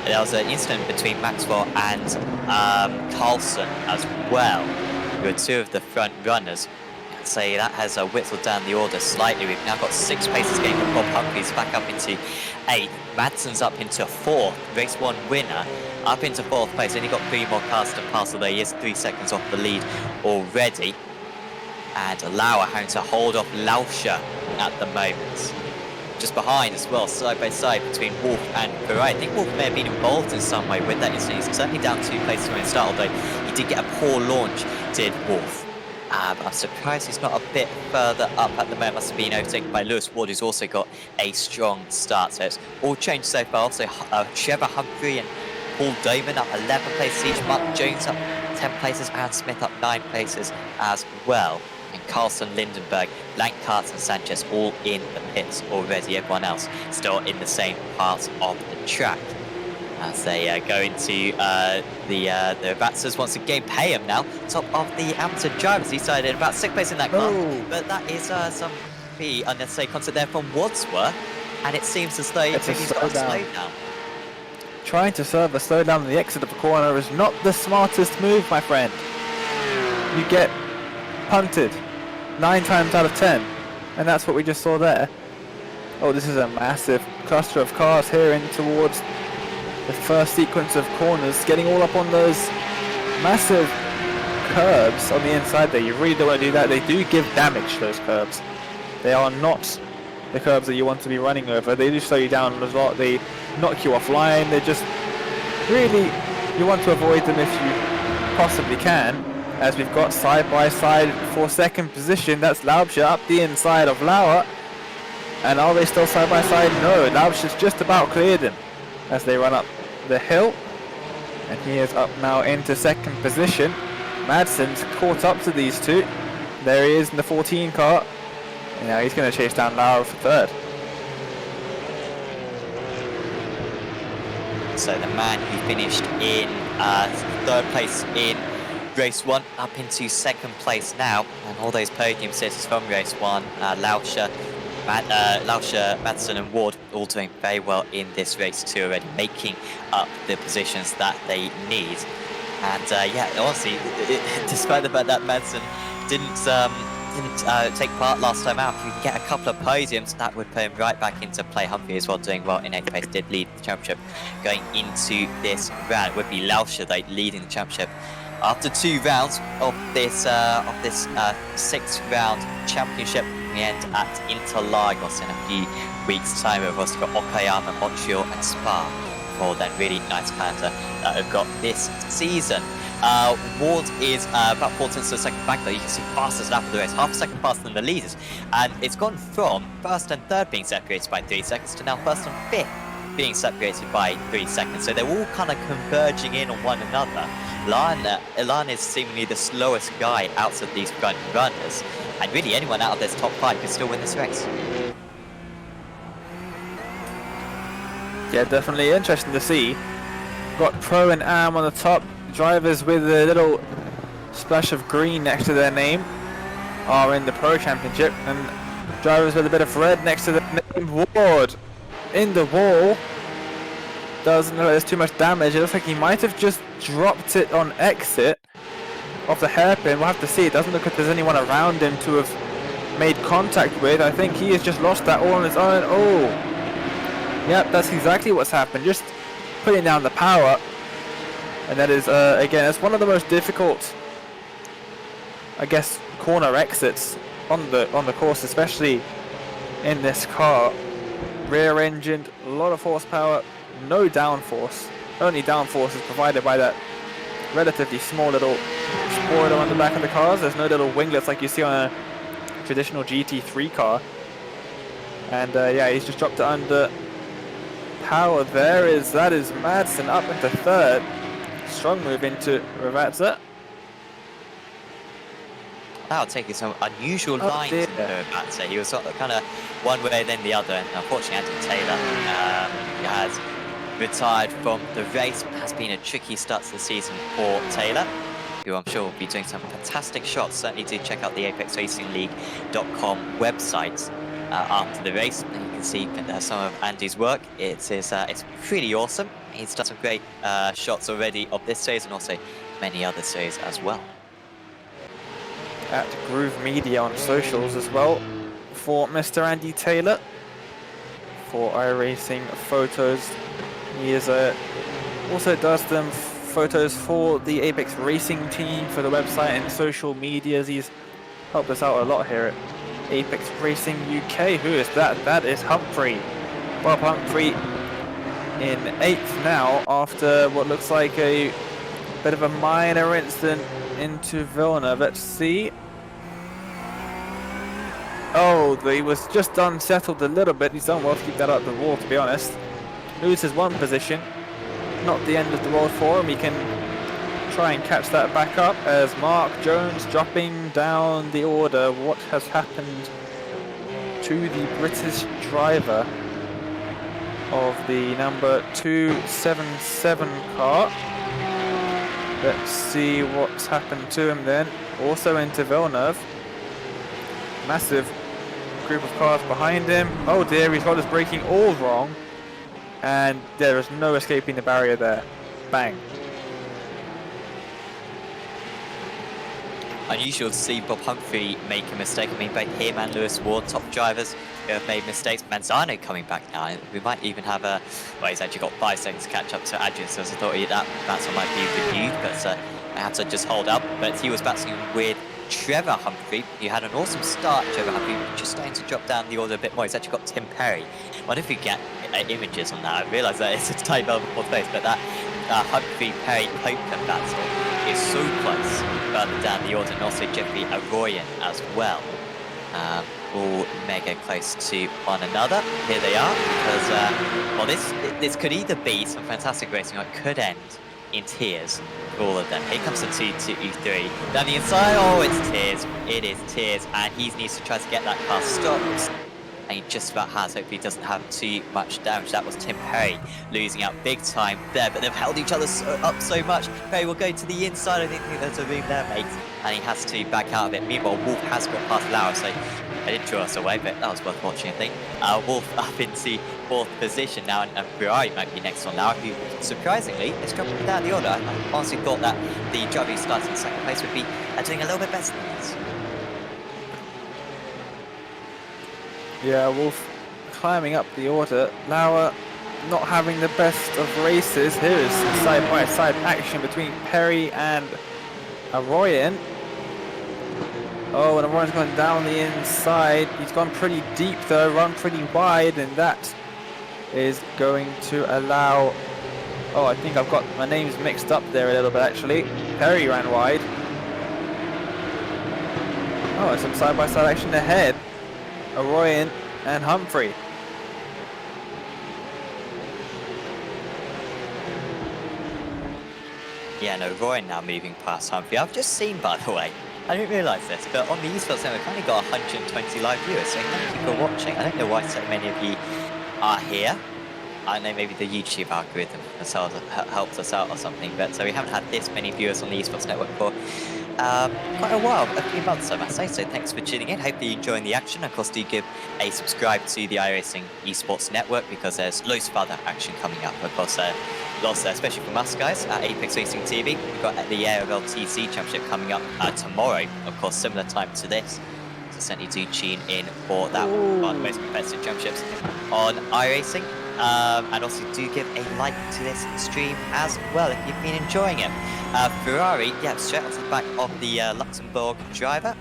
There was an incident between Maxwell and Carlson as well, who are two of the front runners. I'd say that has whittled down the order slightly. We've now got 6 places gained for Bob Humphries back up into 8th. Madsen's up into 4th, race 1 winner, up into 4th place. Only got 3 more cars to pass, although he is 3 seconds off the lead already. And Lauer having to hold off Lauscher at the moment. Just behind as well, side by side between Wolf and Ferrari. I think Wolf may have been involved in some way with that incident. He's certainly down 2 places from the start, although he did get a poor launch, did Wolf. But I'm surprised he's not a bit further up at the moment. Must have been overtaken by Lewis Ward, who's also got a strong start. So it's all changed so far. So Trevor Humphrey and Paul Doman up 11 places each. Mark Jones up 10 places. Aaron Smith up 9 places as well. And Carlson, Lindenberg, Blancard and Sanchez all in the pits already. Everyone else still in the same part of the track. As they go into the Vatzers once again. Payham now, top of the amateur drivers. He started about 6th place in that class, but that is some pretty unnecessary concept there from Wadsworth, and it seems as though he's got a slowdown. Trying to serve a slowdown on the exit of a corner is not the smartest move, my friend. You get punted 9 times out of 10, and that's what we just saw there. Oh, this is a massive cluster of cars here in towards the first sequence of corners, getting all up on those massive curbs on the inside there. You really don't want to do that. They do give damage, those curbs. They are not the curbs that you want to be running over. They do slow you down a lot. They knock you offline. They just really, you want to avoid them if you possibly can. As we've got side by side for 2nd position, that's Laubscher up the inside of Lauer. And are they still side by side? No, Laubscher's just about cleared him as they run up the hill. And he is up now into 2nd position. Madsen's caught up to these two. There he is in the 14 car. And now he's going to chase down Lauer for 3rd. So the man who finished in 3rd place in race 1 up into 2nd place now, and all those podium sitters from race 1, Lauscher, Madsen and Ward all doing very well in this race 2 already, making up the positions that they need. And yeah, honestly, despite the fact that Madsen didn't take part last time out, if you can get a couple of podiums, that would put him right back into play. Humphrey as well doing well in 8th place, did lead the championship going into this round. It would be Lauscher though leading the championship after 2 rounds of this 6th round championship. We end at Interlagos in a few weeks' time. We've also got Okayama, Montreal and Spa for that really nice calendar that we've got this season. Ward is about 4 tenths to the 2nd back though. You can see fastest lap of the race, half a second faster than the leaders. And it's gone from 1st and 3rd being separated by 3 seconds to now 1st and 5th being separated by 3 seconds. So they're all kind of converging in on one another. Ilan is seemingly the slowest guy out of these front runners. And really anyone out of this top 5 can still win this race. Yeah, definitely interesting to see. Got Pro and Am on the top. Drivers with a little splash of green next to their name are in the Pro Championship, and drivers with a bit of red next to their name. Ward in the wall. Doesn't look like there's too much damage. It looks like he might have just dropped it on exit off the hairpin. We'll have to see. It doesn't look like there's anyone around him to have made contact with. I think he has just lost that all on his own. Oh, yep, that's exactly what's happened. Just putting down the power. And that is, again, it's one of the most difficult, I guess, corner exits on the course, especially in this car. Rear-engined, a lot of horsepower, no downforce. Only downforce is provided by that relatively small little spoiler on the back of the cars. There's no little winglets like you see on a traditional GT3 car. And yeah, he's just dropped it under power there. That is Madsen up into third. Strong move into Ravazza. Now taking some unusual lines in Ravazza. He was sort of kind of one way then the other, and unfortunately Andy Taylor has retired from the race. It has been a tricky start to the season for Taylor, who I'm sure will be doing some fantastic shots. Certainly do check out the ApexRacingLeague.com website after the race, and you can see some of Andy's work. It's pretty awesome. He's done some great shots already of this series and also many other series as well. At Groove Media on socials as well for Mr. Andy Taylor for iRacing photos. He is also does them photos for the Apex Racing team for the website and social medias. He's helped us out a lot here at Apex Racing UK. Who is that? That is Humphrey. Bob Humphrey in 8th now after what looks like a bit of a minor incident into Villeneuve. Let's see. Oh, he was just unsettled a little bit. He's done well to keep that out of the wall, to be honest. Loses one position. Not the end of the world for him. He can try and catch that back up as Mark Jones dropping down the order. What has happened to the British driver of the number 277 car? Let's see what's happened to him then. Also into Villeneuve. Massive group of cars behind him. Oh dear, he's got his braking all wrong. And there is no escaping the barrier there. Bang. Unusual to see Bob Humphrey make a mistake. I mean, both him and Lewis Ward, top drivers, who have made mistakes. Manzano coming back now. We might even have a... Well, he's actually got 5 seconds to catch up to Adrian, so I thought that's what might be reviewed, but I had to just hold up. But he was battling with Trevor Humphrey. He had an awesome start, Trevor Humphrey, just starting to drop down the order a bit more. He's actually got Tim Perry. I wonder if we get images on that. I realise that it's a tight battle before face, but that Humphrey-Perry-Copeland battle is so close further down the order, and also Jeffrey Arroyan as well. All mega close to one another. Here they are, because well, this could either be some fantastic racing, or it could end in tears for all of them. Here comes the 2-2-3 down the inside. Oh, it's tears. It is tears, and he needs to try to get that car stopped. And he just about has. Hopefully he doesn't have too much damage. That was Tim Perry losing out big time there, but they've held each other up so much. Perry will go to the inside. I think there's a room there, mate, and he has to back out of it. Meanwhile, Wolf has got past Lauer, so I didn't draw us away, but that was worth watching, I think. Wolf up into 4th position now, and Ferrari might be next on Lauer, who surprisingly is dropping down the order. I honestly thought that the driver who started in 2nd place would be doing a little bit better than this. Yeah, Wolf climbing up the order. Lauer not having the best of races. Here is side-by-side action between Perry and Arroyan. Oh, and Arroyan's gone down the inside. He's gone pretty deep though, run pretty wide, and that is going to allow... Oh, I think I've got my names mixed up there a little bit actually. Perry ran wide. Oh, and some side-by-side action ahead. Arroyan and Humphrey. Yeah, no, Arroyan now moving past Humphrey. I've just seen, by the way, I didn't realise this, but on the esports network, we've only got 120 live viewers, so thank you for watching. I don't know why so many of you are here. I know maybe the YouTube algorithm has helped us out or something, but so we haven't had this many viewers on the esports network for quite a while, a few months I must say, so thanks for tuning in. Hopefully you're enjoying the action. Of course, do give a subscribe to the iRacing esports network, because there's loads of other action coming up. Of course, lots, especially from us guys at Apex Racing TV. We've got the ARL TC Championship coming up tomorrow, of course, similar time to this. So certainly do tune in for that one of the most competitive championships on iRacing. And also do give a like to this stream as well if you've been enjoying it. Ferrari, yeah, straight onto the back of the Luxembourg driver,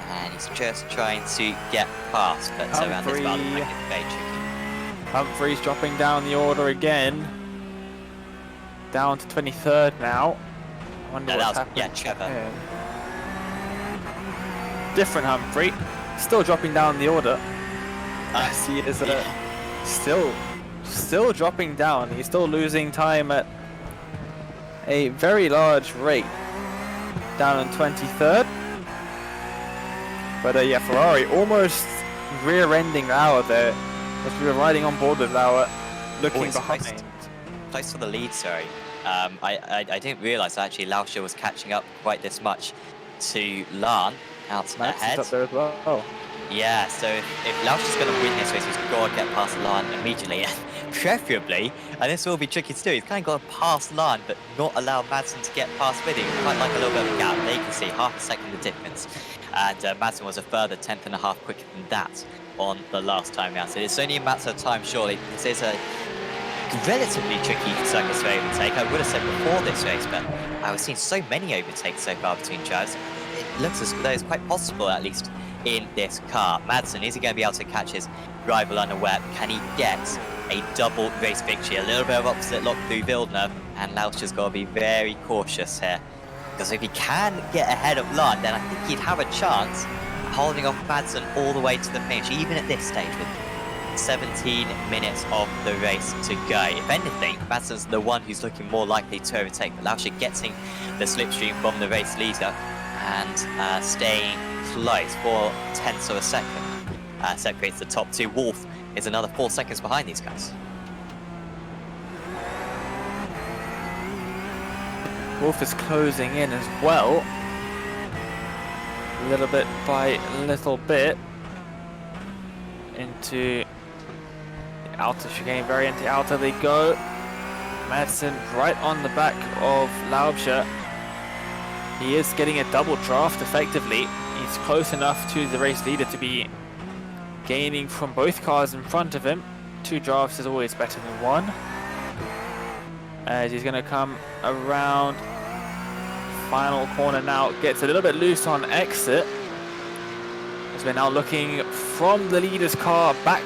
and he's just trying to get past, but around this battle, it's very tricky. Humphreys dropping down the order again. Down to 23rd now. I wonder Yeah, what's that was, happened. yeah, Trevor. Different Humphrey. Still dropping down the order. As he is still dropping down. He's still losing time at a very large rate. Down in 23rd. But yeah, Ferrari almost rear-ending Lauer there. As we were riding on board with Lauer, looking it's behind. Close for the lead, sorry. I didn't realise actually Lauscher was catching up quite this much to Lahn out Max ahead. is up there as well. Yeah, so if Lauscher's going to win this race, he's got to get past Lahn immediately. And preferably, and this will be tricky to do, he's kind of got to pass Lahn, but not allow Madsen to get past with him. Quite like a little bit of a gap. There you can see half a second the difference. And Madsen was a further 1/10.5 quicker than that on the last time round. So it's only a matter of time, surely. This is a relatively tricky circus to overtake. I would have said before this race, but I've seen so many overtakes so far between drivers. It looks as though it's quite possible, at least in this car. Madsen, is he going to be able to catch his rival unaware? Can he get a double race victory? A little bit of opposite lock through Villeneuve, and Lauscher's got to be very cautious here. Because if he can get ahead of Lahn, then I think he'd have a chance holding off Madsen all the way to the finish, even at this stage with 17 minutes of the race to go. If anything, Madsen's the one who's looking more likely to overtake. Lauscher getting the slipstream from the race leader and staying close, 4/10 of a second. Separates the top two. Wolf is another 4 seconds behind these guys. Wolf is closing in as well. Little bit by little bit. Into the outer chicane, very into outer they go. Madsen right on the back of Lauscher. He is getting a double draft effectively. He's close enough to the race leader to be gaining from both cars in front of him. 2 drafts is always better than 1. As he's going to come around final corner now, gets a little bit loose on exit. As we're now looking from the leader's car back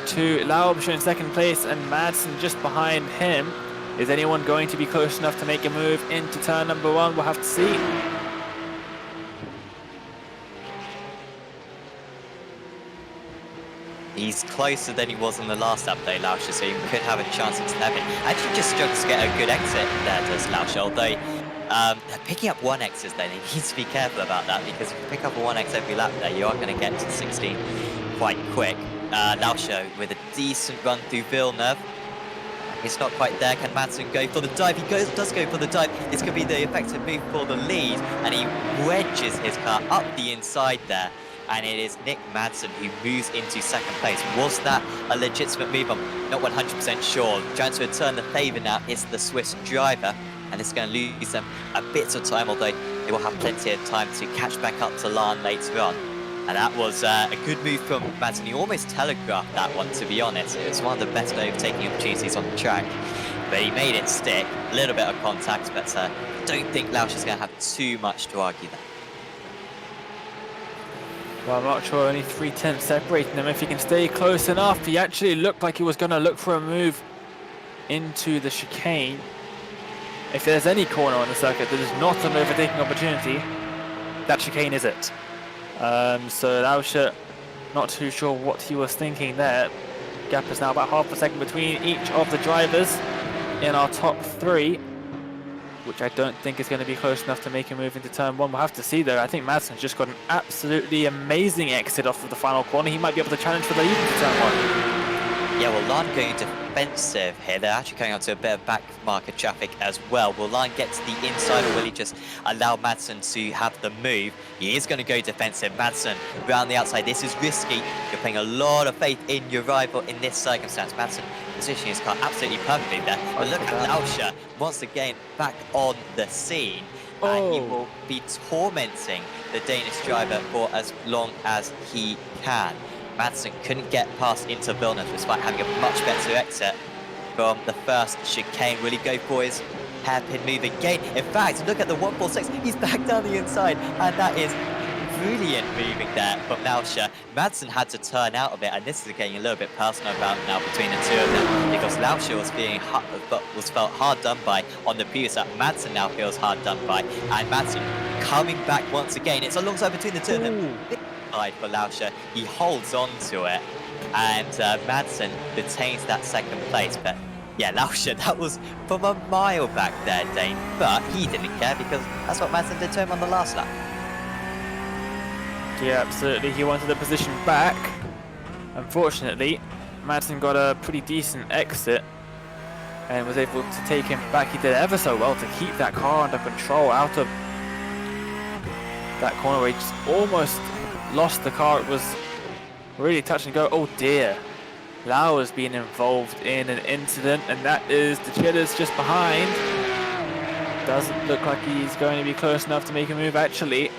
to Lauscher in second place and Madsen just behind him. Is anyone going to be close enough to make a move into turn number 1? We'll have to see. He's closer than he was on the last update, Lauscher, so he could have a chance at 11. Actually just struggles to get a good exit there, does Lauscher, although picking up 1Xs then, he needs to be careful about that, because if you pick up a 1X every lap there, you are going to get to 16 quite quick. Lauscher with a decent run through Villeneuve. It's not quite there. Can Madsen go for the dive? He does go for the dive. This could be the effective move for the lead, and he wedges his car up the inside there. And it is Nick Madsen who moves into second place. Was that a legitimate move? I'm not 100% sure. Trying to return the favour now is the Swiss driver, and it's going to lose them a bit of time, although they will have plenty of time to catch back up to Lahn later on. And that was a good move from Madsen. He almost telegraphed that one, to be honest. It was one of the best overtaking opportunities on the track. But he made it stick. A little bit of contact, but I don't think Lauscher's going to have too much to argue there. Well, I'm not sure, only 3/10 separating them. If he can stay close enough, he actually looked like he was going to look for a move into the chicane. If there's any corner on the circuit that is not an overtaking opportunity, that chicane is it. So Lauscher, not too sure what he was thinking there. Gap is now about half a second between each of the drivers in our top 3, which I don't think is going to be close enough to make a move into turn 1. We'll have to see though. I think Madsen's just got an absolutely amazing exit off of the final corner. He might be able to challenge for the lead into turn 1. Yeah, well, Lahn going defensive here. They're actually going onto a bit of back market traffic as well. Will Lahn get to the inside, or will he just allow Madsen to have the move? He is going to go defensive. Madsen around the outside. This is risky. You're putting a lot of faith in your rival in this circumstance. Madsen positioning his car absolutely perfectly there. But look at Lauscher once again back on the scene. And he will be tormenting the Danish driver for as long as he can. Madsen couldn't get past into Villeneuve despite having a much better exit from the first chicane. Will he go for his hairpin move again? In fact, look at the 146. He's back down the inside, and that is brilliant moving there from Lauscher. Madsen had to turn out of it, and this is getting a little bit personal about now between the two of them, because Lauscher was felt hard done by on the previous lap. Madsen now feels hard done by, and Madsen coming back once again. It's alongside between the two of them. Side for Lauscher, he holds on to it, and Madsen retains that second place. But yeah, Lauscher, that was from a mile back there, Dane, but he didn't care because that's what Madsen did to him on the last lap. Yeah, absolutely. He wanted the position back. Unfortunately, Madsen got a pretty decent exit and was able to take him back. He did ever so well to keep that car under control out of that corner where he just almost lost the car. It was really touch and go. Oh dear. Lauer's been involved in an incident, and that is the Chiller's just behind. Doesn't look like he's going to be close enough to make a move. Actually,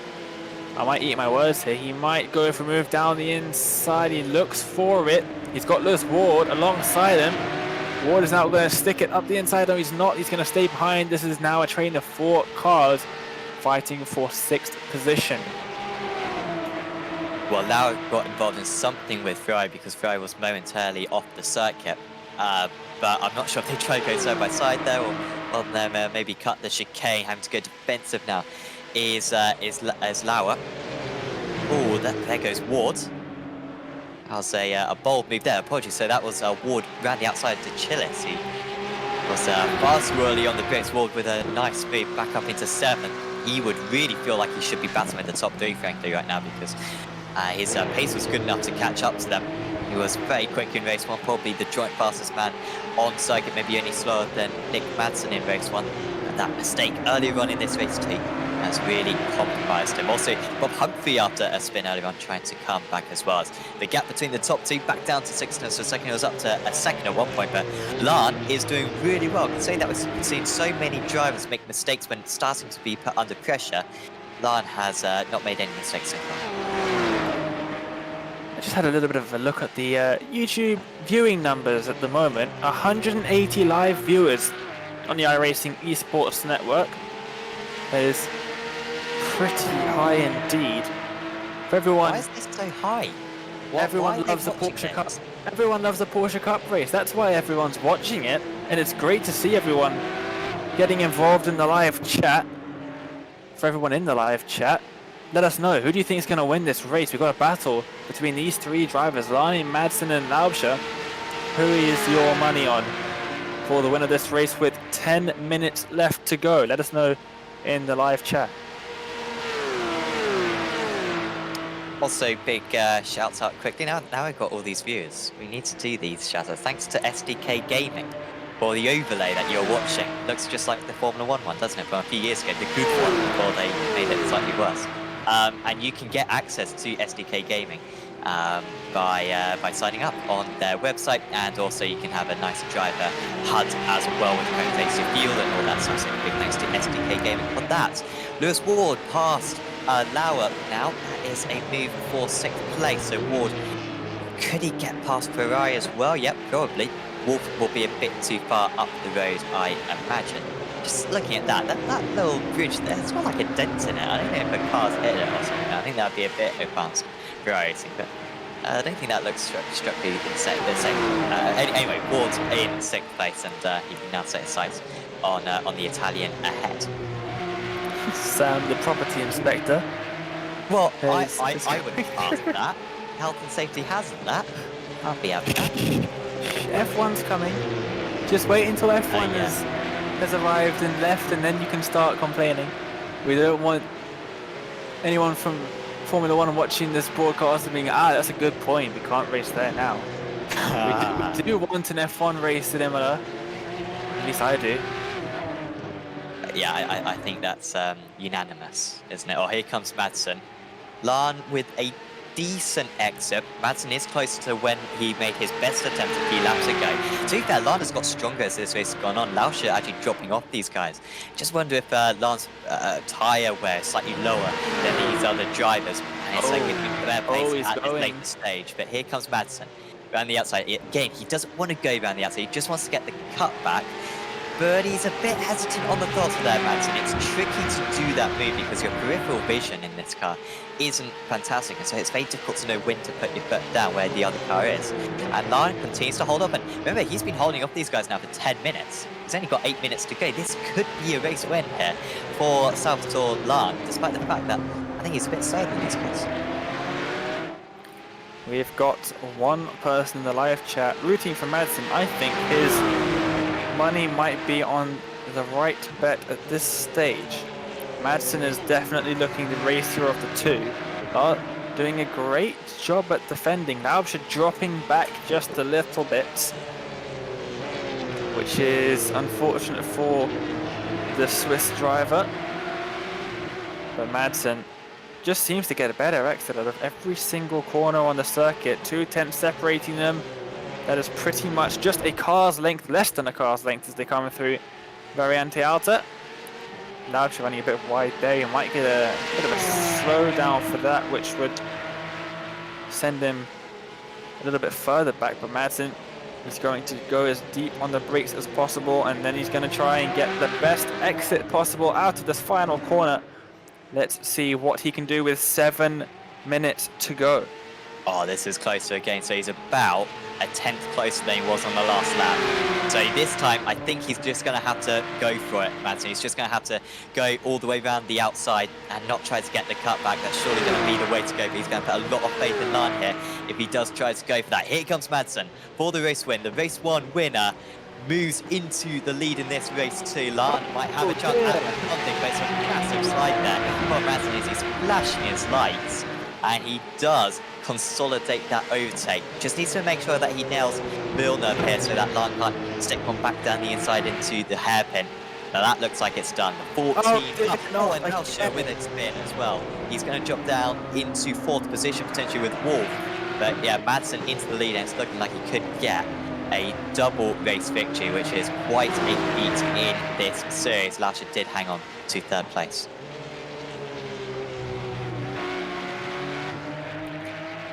I might eat my words here. He might go for a move down the inside. He looks for it. He's got Lewis Ward alongside him. Ward is now going to stick it up the inside. No, he's not. He's going to stay behind. This is now a train of 4 cars fighting for 6th position. Well, Lauer got involved in something with Ferrari because Ferrari was momentarily off the circuit. But I'm not sure if they tried to go side by side there, or maybe cut the chicane, having to go defensive now. Is Lauer. Oh, there goes Ward. That was a bold move there. Apologies. So that was Ward around the outside to Chillis. He was far too early on the brakes. Ward with a nice move back up into 7th. He would really feel like he should be battling with the top 3, frankly, right now, because his pace was good enough to catch up to them. He was very quick in race 1, probably the joint fastest man on circuit, maybe only slower than Nick Madsen in race 1. And that mistake earlier on in this race too has really compromised him. Also, Bob Humphrey, after a spin earlier on, trying to come back as well. As the gap between the top 2 back down to 6th, so second was up to a second at one point. But Lahn is doing really well. Considering that we've seen so many drivers make mistakes when starting to be put under pressure, Lahn has not made any mistakes so far. I just had a little bit of a look at the YouTube viewing numbers at the moment. 180 live viewers on the iRacing Esports network. That is pretty high indeed. For everyone, Why is this so high? everyone loves the Porsche Cup. Everyone loves the Porsche Cup race. That's why everyone's watching it, and it's great to see everyone getting involved in the live chat. For everyone in the live chat, let us know, who do you think is going to win this race? We've got a battle between these 3 drivers, Lahn, Madsen and Lauscher. Who is your money on for the win of this race with 10 minutes left to go? Let us know in the live chat. Also, big shouts out quickly. Now I've got all these viewers. We need to do these shout outs. Thanks to SDK Gaming for the overlay that you're watching. Looks just like the Formula 1 one, doesn't it? From a few years ago, the good one, before they made it slightly worse. And you can get access to SDK Gaming by signing up on their website, and also you can have a nice driver HUD as well with Contexture Fuel and all that stuff. So big thanks to SDK Gaming for that. Lewis Ward passed Lauer now. That is a move for 6th place. So Ward, could he get past Ferrari as well? Yep, probably. Wolf will be a bit too far up the road, I imagine. Just looking at that little bridge there, it's got like a dent in it. I don't know if a car's hit it or something. I think that'd be a bit advanced for iRacing, but I don't think that looks structurally the same. Anyway, Ward's in 6th place, and he can now set his sights on the Italian ahead. Sam, the property inspector. Well, I wouldn't pass that. Health and safety hazard that. I'll be out of that. F1's coming. Just wait until F1 has arrived and left, and then you can start complaining. We don't want anyone from Formula 1 watching this broadcast and being, that's a good point, we can't race there now. We do want an F1 race in Imola. At least I do. Yeah, I think that's unanimous, isn't it? Oh, here comes Madsen. Lahn with a decent exit. Madsen is close to when he made his best attempt a few laps ago. To be fair, Lahn has got stronger as this race has gone on. Lauscher actually dropping off these guys. Just wonder if Lahn's tyre wear is slightly lower than these other drivers. And it's giving him their pace at this later stage. But here comes Madsen around the outside. Again, he doesn't want to go around the outside. He just wants to get the cut back. but he's a bit hesitant on the throttle there, Madsen. It's tricky to do that move because your peripheral vision in this car isn't fantastic, and so it's very difficult to know when to put your foot down where the other car is. And Lan continues to hold up, and remember, he's been holding off these guys now for 10 minutes. He's only got 8 minutes to go. This could be a race win here for Salvatore Lan, despite the fact that I think he's a bit slower than these guys. We've got one person in the live chat rooting for Madsen. I think his money might be on the right bet at this stage. Madsen is definitely looking the racer of the two. Doing a great job at defending. Laubscher dropping back just a little bit, which is unfortunate for the Swiss driver. But Madsen just seems to get a better exit out of every single corner on the circuit. 2 tenths separating them. That is pretty much just a car's length, less than a car's length as they come through Variante Alta. Laubscher running a bit wide there. You might get a bit of a slowdown for that, which would send him a little bit further back. But Madsen is going to go as deep on the brakes as possible, and then he's going to try and get the best exit possible out of this final corner. Let's see what he can do with 7 minutes to go. Oh, this is closer again. So he's about a tenth closer than he was on the last lap. So this time, I think he's just going to have to go for it, Madsen. He's just going to have to go all the way around the outside and not try to get the cutback. That's surely going to be the way to go. But he's going to put a lot of faith in Lan here if he does try to go for that. Here comes Madsen for the race win. The race 1 winner moves into the lead in this race too. Lan might have a chance at something, but it's a massive slide there. Well, Madsen is he's flashing his lights, and he does consolidate that overtake. Just needs to make sure that he nails Villeneuve here so that Lan can't stick one back down the inside into the hairpin. Now that looks like it's done. 14 up. Oh, and Laubscher with its spin as well. He's going to drop down into 4th position, potentially with Wolf. But yeah, Madsen into the lead, and it's looking like he could get a double race victory, which is quite a feat in this series. Laubscher did hang on to 3rd place.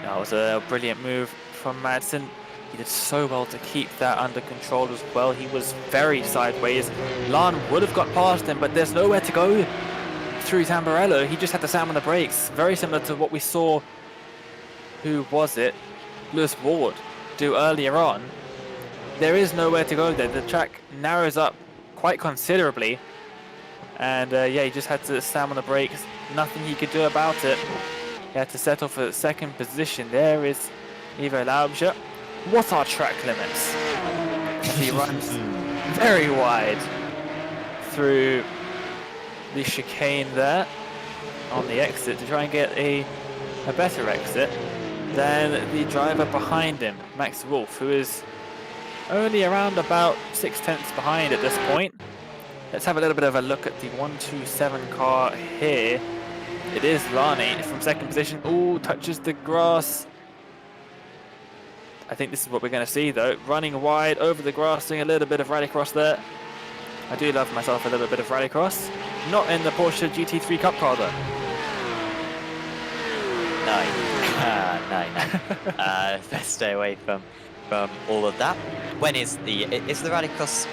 That was a brilliant move from Madsen. He did so well to keep that under control as well. He was very sideways. Lan would have got past him, but there's nowhere to go through Tamburello. He just had to slam on the brakes. Very similar to what we saw, who was it? Lewis Ward do earlier on. There is nowhere to go there. The track narrows up quite considerably. And yeah, he just had to slam on the brakes. Nothing he could do about it. He had to settle for 2nd position. There is Ivo Laubscher. What are track limits? He runs very wide through the chicane there on the exit to try and get a better exit than the driver behind him, Max Wolf, who is only around about 6 tenths behind at this point. Let's have a little bit of a look at the 127 car here. It is Lani from 2nd position. Oh, touches the grass. I think this is what we're going to see though. Running wide over the grass, doing a little bit of rallycross there. I do love myself a little bit of rallycross. Not in the Porsche GT3 Cup car though. No. Let's stay away from all of that. When is the rallycross?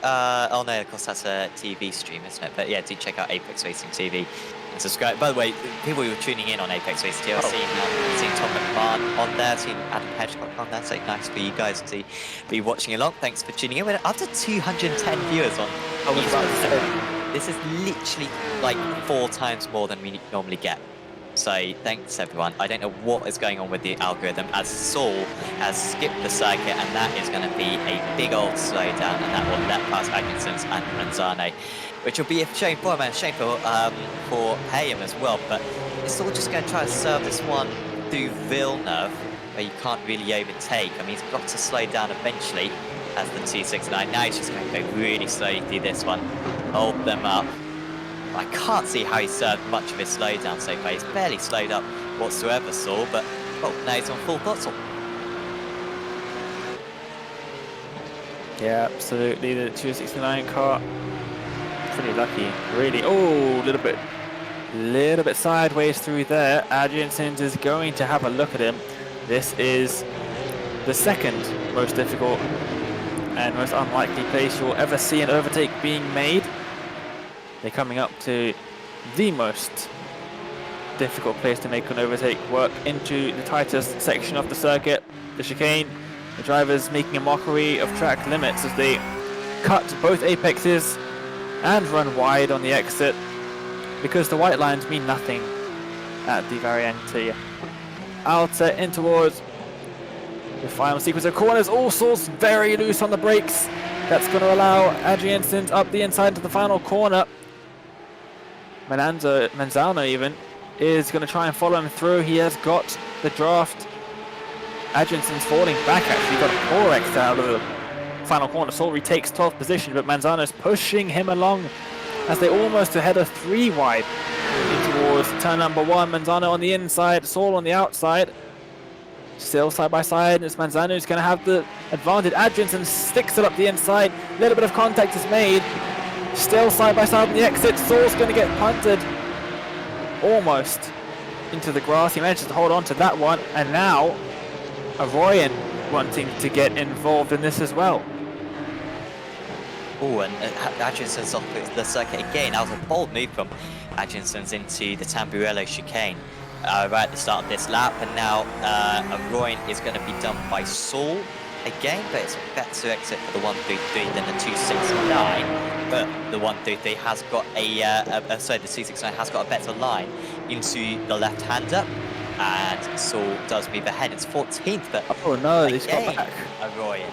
Oh no, of course that's a TV stream, isn't it? But yeah, do check out Apex Racing TV and subscribe. By the way, people who are tuning in on Apex Racing TV, I've seen Tom McMahon on there, seen Adam Hedgecock on there, so nice for you guys to be watching along. Thanks for tuning in. We're up to 210 viewers on YouTube. This is literally like 4 times more than we normally get. So thanks everyone. I don't know what is going on with the algorithm, as Saul has skipped the circuit, and that is going to be a big old slowdown, and that will let past Atkinson's and Manzano, which will be a shame for him and a shame for Hayham as well. But it's all just going to try to serve this one through Villeneuve, where you can't really overtake. I mean, he's got to slow down eventually as the 269. Now he's just going to go really slowly through this one, hold them up. I can't see how he's served much of his slowdown so far. He's barely slowed up whatsoever, Saul, but well, now he's on full throttle. Yeah, absolutely. The 269 car, pretty lucky, really. Oh, a little bit sideways through there. Adrian Sims is going to have a look at him. This is the 2nd most difficult and most unlikely place you'll ever see an overtake being made. They're coming up to the most difficult place to make an overtake work, into the tightest section of the circuit, the chicane. The drivers making a mockery of track limits as they cut both apexes and run wide on the exit, because the white lines mean nothing at the Variante outer in towards the final sequence of corners. All sorts very loose on the brakes. That's going to allow Adriansson up the inside to the final corner. Manzano even is going to try and follow him through. He has got the draft. Adriansson's falling back, actually got a poor exit out of the final corner. Saul retakes 12th position, but Manzano's pushing him along as they almost ahead of 3 wide in towards turn number 1. Manzano on the inside, Saul on the outside. Still side by side, it's Manzano who's going to have the advantage. Adriansson sticks it up the inside. A little bit of contact is made. Still side by side on the exit. Saul's going to get punted almost into the grass. He manages to hold on to that one, and now Arroyan wanting to get involved in this as well. Oh, and Adriansson's off the circuit again. That was a bold move from Adriansson's into the Tamburello chicane right at the start of this lap, and now Arroyan is going to be done by Saul again, but it's a better exit for the 133 than the 269. But the 133 has got the 269 has got a better line into the left-hander, and Saul does move ahead. It's 14th, but oh no, he's got back. Arroyan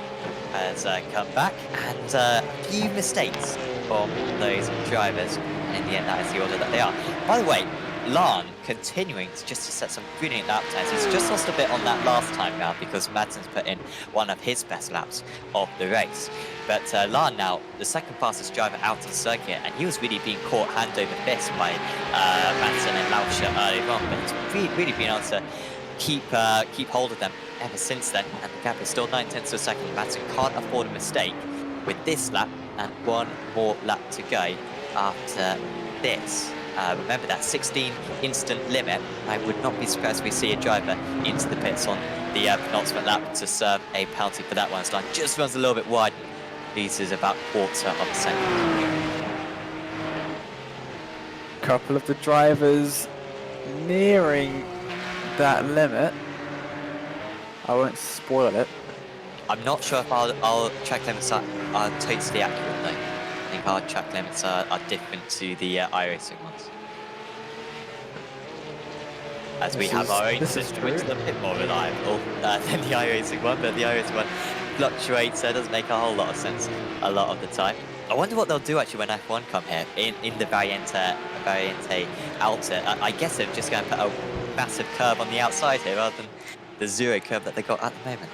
has come back, and a few mistakes from those drivers. In the end, that is the order that they are. By the way, Lan continuing to set some brilliant lap times. He's just lost a bit on that last time round because Madsen's put in one of his best laps of the race. But Lan now, the second fastest driver out of the circuit, and he was really being caught hand over fist by Madsen and Lauscher earlier on, but he's really been able to keep hold of them ever since then, and the gap is still 9/10 of a second. Madsen can't afford a mistake with this lap, and one more lap to go after this. Remember that 16 instant limit. I would not be surprised if we see a driver into the pits on the penultimate lap to serve a penalty for that one. Line just runs a little bit wide. Loses about quarter of a second. Couple of the drivers nearing that limit. I won't spoil it. I'm not sure if our track limits are totally accurate though. I think our track limits are different to the iRacing ones. As we have our own system, which is a bit more reliable than the iRacing one, but the iRacing one fluctuates, so it doesn't make a whole lot of sense a lot of the time. I wonder what they'll do actually when F1 come here in the Variante Alta. I guess they're just going to put a massive curve on the outside here rather than the zero curve that they got at the moment.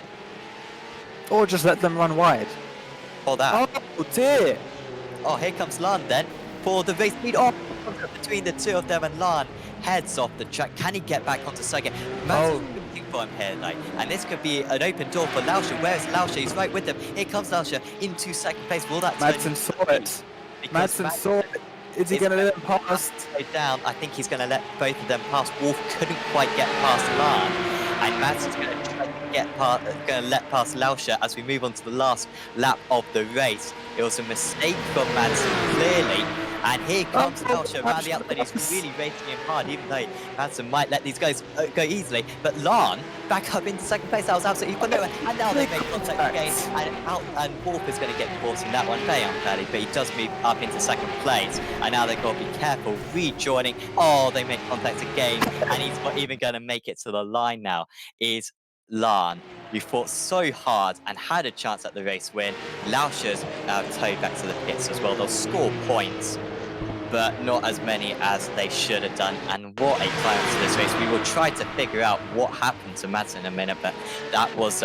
Or just let them run wide. Or that. Oh dear! Oh, here comes Lan then for the race lead. Oh, between the two of them, and Lan heads off the track. Can he get back onto circuit? Madsen's looking for him here, though. And this could be an open door for Lauscher. Where is Lauscher? He's right with them. Here comes Lauscher into second place. Will that Madsen saw it. Madsen saw it. Is he going to let him pass? Down. I think he's going to let both of them pass. Wolf couldn't quite get past Lan. And Madsen's going to try to let past Lauscher as we move on to the last lap of the race. It was a mistake from Madsen, clearly. And here comes Lauscher around the outside. He's really racing him hard, even though Madsen might let these guys go easily. But Lan back up into second place. That was absolutely phenomenal. And now they make contact again. And Wolf is going to get caught in that one very unfairly. But he does move up into second place. And now they've got to be careful. Rejoining. Oh, they make contact again. And he's not even going to make it to the line now. Is Lan, who fought so hard and had a chance at the race win. Lauscher's towed back to the pits as well. They'll score points, but not as many as they should have done. And what a climb to this race. We will try to figure out what happened to Madsen in a minute, but that was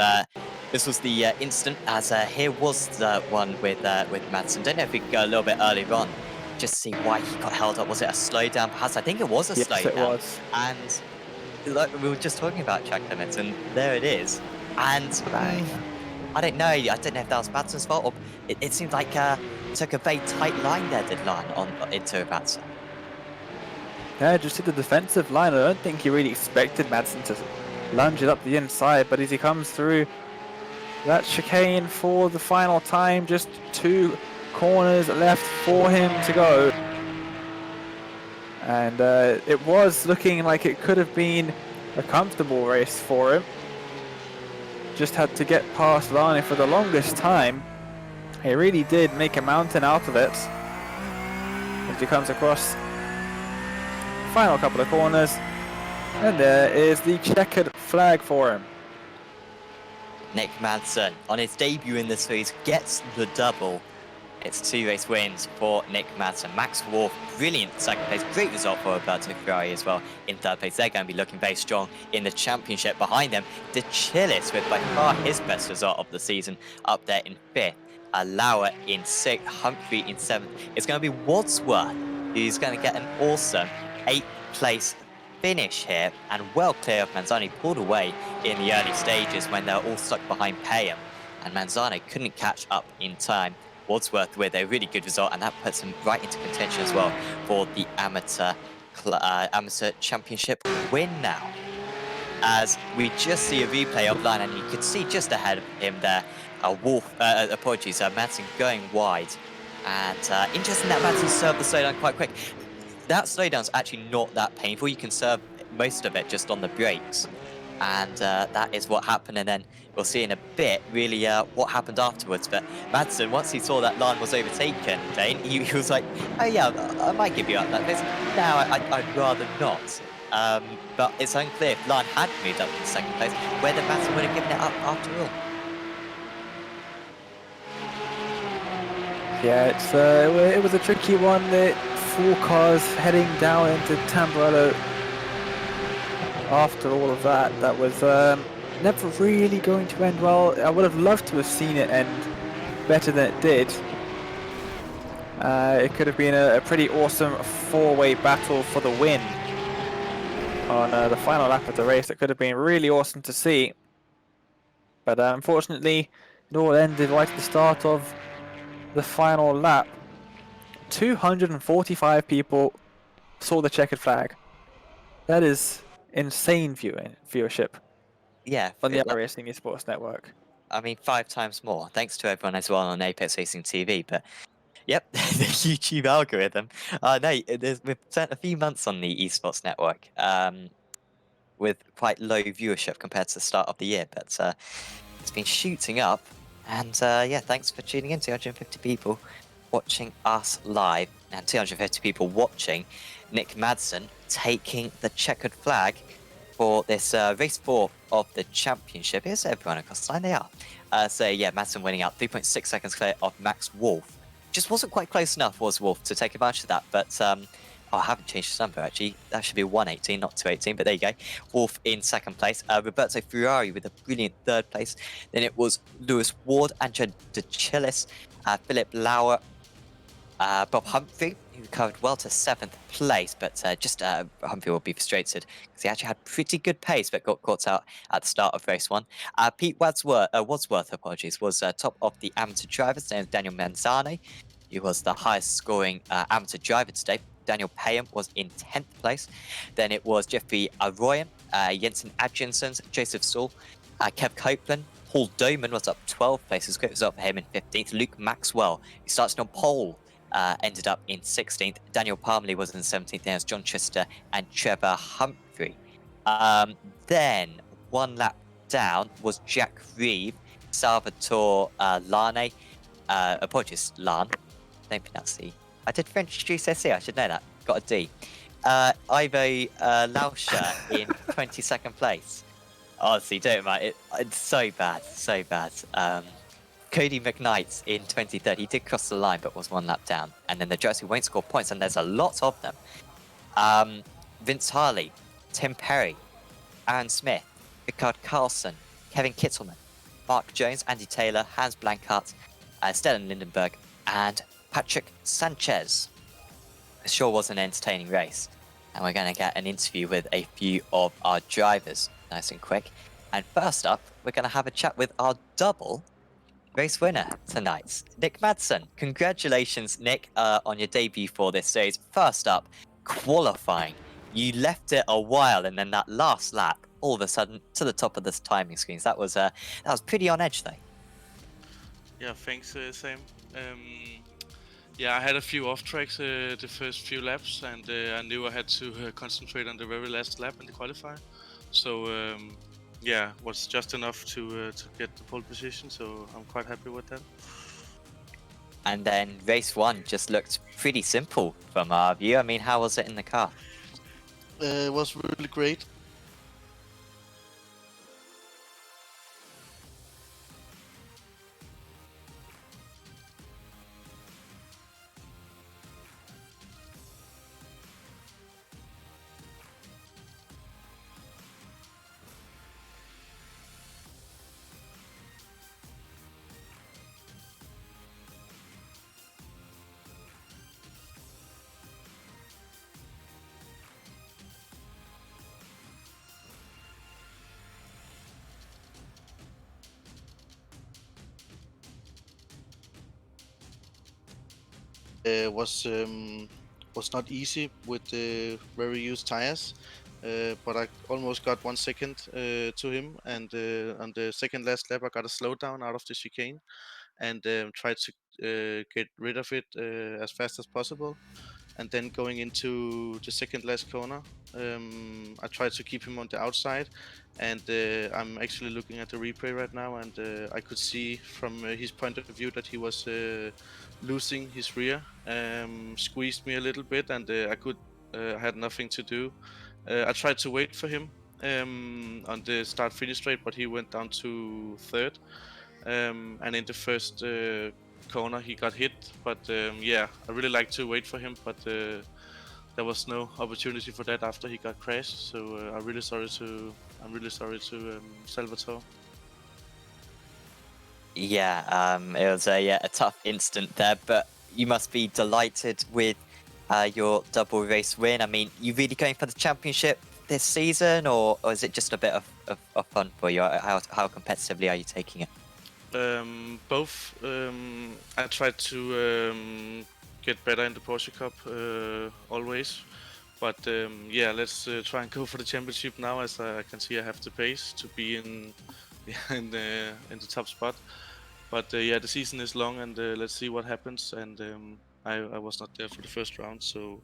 this was the instant, as here was the one with Madsen. Don't know if we could go a little bit earlier on, just see why he got held up. Was it a slowdown? Perhaps. I think it was a slowdown. Yes, it was. And like, we were just talking about track limits, and there it is. And I don't know. I don't know if that was Madsen's fault, or it seemed like took a very tight line there, did Lan, into Madsen. Yeah, just hit the defensive line. I don't think he really expected Madsen to lunge it up the inside, but as he comes through that chicane for the final time. Just 2 corners left for him to go. And it was looking like it could have been a comfortable race for him. Just had to get past Lani for the longest time. He really did make a mountain out of it. As he comes across the final couple of corners. And there is the checkered flag for him. Nick Madsen, on his debut in the series, gets the double. It's 2 race wins for Nick Madsen. Max Wolf, brilliant second place. Great result for Roberto Ferrari as well in third place. They're going to be looking very strong in the championship. Behind them, De Chillis with by far his best result of the season up there in 5th. Lauer in 6th, Humphrey in 7th. It's going to be Wadsworth who's going to get an awesome 8th place finish here, and well clear of Manzani, pulled away in the early stages when they're all stuck behind Payham, and Manzani couldn't catch up in time. Wadsworth with a really good result, and that puts him right into contention as well for the amateur championship win now. As we just see a replay offline, and you can see just ahead of him there, Madsen going wide, and interesting that Madsen served the slowdown quite quick. That slowdown's actually not that painful. You can serve most of it just on the brakes. And that is what happened. And then we'll see in a bit, really, what happened afterwards. But Madsen, once he saw that Lan was overtaken, Dane, he was like, oh yeah, I might give you up that place. Now I'd rather not. But it's unclear if Lan had moved up to second place, whether Madsen would have given it up after all. Yeah, it was a tricky one. 4 cars heading down into Tamburello. After all of that, that was never really going to end well. I would have loved to have seen it end better than it did. It could have been a pretty awesome 4-way battle for the win on the final lap of the race. It could have been really awesome to see. But unfortunately, it all ended right at the start of the final lap. 245 people saw the checkered flag. That is insane viewership. Yeah, on the iRacing Esports Network. I mean, 5 times more. Thanks to everyone as well on Apex Racing TV. But yep, the YouTube algorithm. We've spent a few months on the Esports Network with quite low viewership compared to the start of the year. But it's been shooting up. And yeah, thanks for tuning in. 250 people watching us live, and 250 people watching Nick Madsen taking the checkered flag for this race 4 of the championship. Here's everyone across the line. They are. So yeah, Madsen winning out 3.6 seconds clear of Max Wolf. Just wasn't quite close enough, was Wolf, to take advantage of that. But I haven't changed his number actually. That should be 118, not 218. But there you go. Wolf in second place. Roberto Ferrari with a brilliant third place. Then it was Lewis Ward, Angelo De Chillis, Philip Lauer, Bob Humphrey, who recovered well to 7th place, but Humphrey will be frustrated because he actually had pretty good pace, but got caught out at the start of race 1. Pete Wadsworth, was top of the amateur drivers. Named Daniel Manzani, who was the highest scoring amateur driver today. Daniel Payham was in 10th place. Then it was Jeffrey Arroyan, Jensen Adjensons, Joseph Saul, Kev Copeland. Paul Doman was up 12 places. Great result for him in 15th. Luke Maxwell, who started on pole, ended up in 16th. Daniel Parmley was in 17th. There's John Trister and Trevor Humphrey. Then 1 lap down was Jack Reeve, Salvatore Lane. Apologies, Lan. Don't pronounce the. I did French GCSE, I should know that. Got a D. Ivo Lauscher in 22nd place. Honestly, don't mind. It's so bad, so bad. Cody McKnight in 23rd. He did cross the line, but was 1 lap down. And then the drivers who won't score points, and there's a lot of them. Vince Harley, Tim Perry, Aaron Smith, Rickard Carlson, Kevin Kittelman, Mark Jones, Andy Taylor, Hans Blankart, Stellan Lindenberg, and Patrick Sanchez. It sure was an entertaining race. And we're going to get an interview with a few of our drivers, nice and quick. And first up, we're going to have a chat with our double race winner tonight, Nick Madsen. Congratulations, Nick, on your debut for this series. First up, qualifying. You left it a while, and then that last lap, all of a sudden, to the top of the timing screens. That was pretty on edge, though. Yeah, thanks, Sam. Yeah, I had a few off tracks the first few laps, and I knew I had to concentrate on the very last lap in the qualifier. So yeah, was just enough to get the pole position. So I'm quite happy with that. And then race 1 just looked pretty simple from our view. I mean, how was it in the car? It was really great. Was not easy with the very used tires, but I almost got 1 second to him. And on the second last lap, I got a slowdown out of the chicane and tried to get rid of it as fast as possible. And then going into the second last corner, I tried to keep him on the outside, and I'm actually looking at the replay right now, and I could see from his point of view that he was losing his rear, squeezed me a little bit, and I had nothing to do. I tried to wait for him on the start-finish straight, but he went down to third, and in the first corner he got hit. But yeah, I really like to wait for him, but there was no opportunity for that after he got crashed. So I'm really sorry to Salvatore. Yeah, it was a tough instant there, but you must be delighted with your double race win. I mean, you really going for the championship this season, or is it just a bit of fun for you? How competitively are you taking it? Both. I tried to get better in the Porsche Cup always, but yeah, let's try and go for the championship now, as I can see I have the pace to be in in the top spot. But yeah, the season is long, and let's see what happens. And I was not there for the first round, so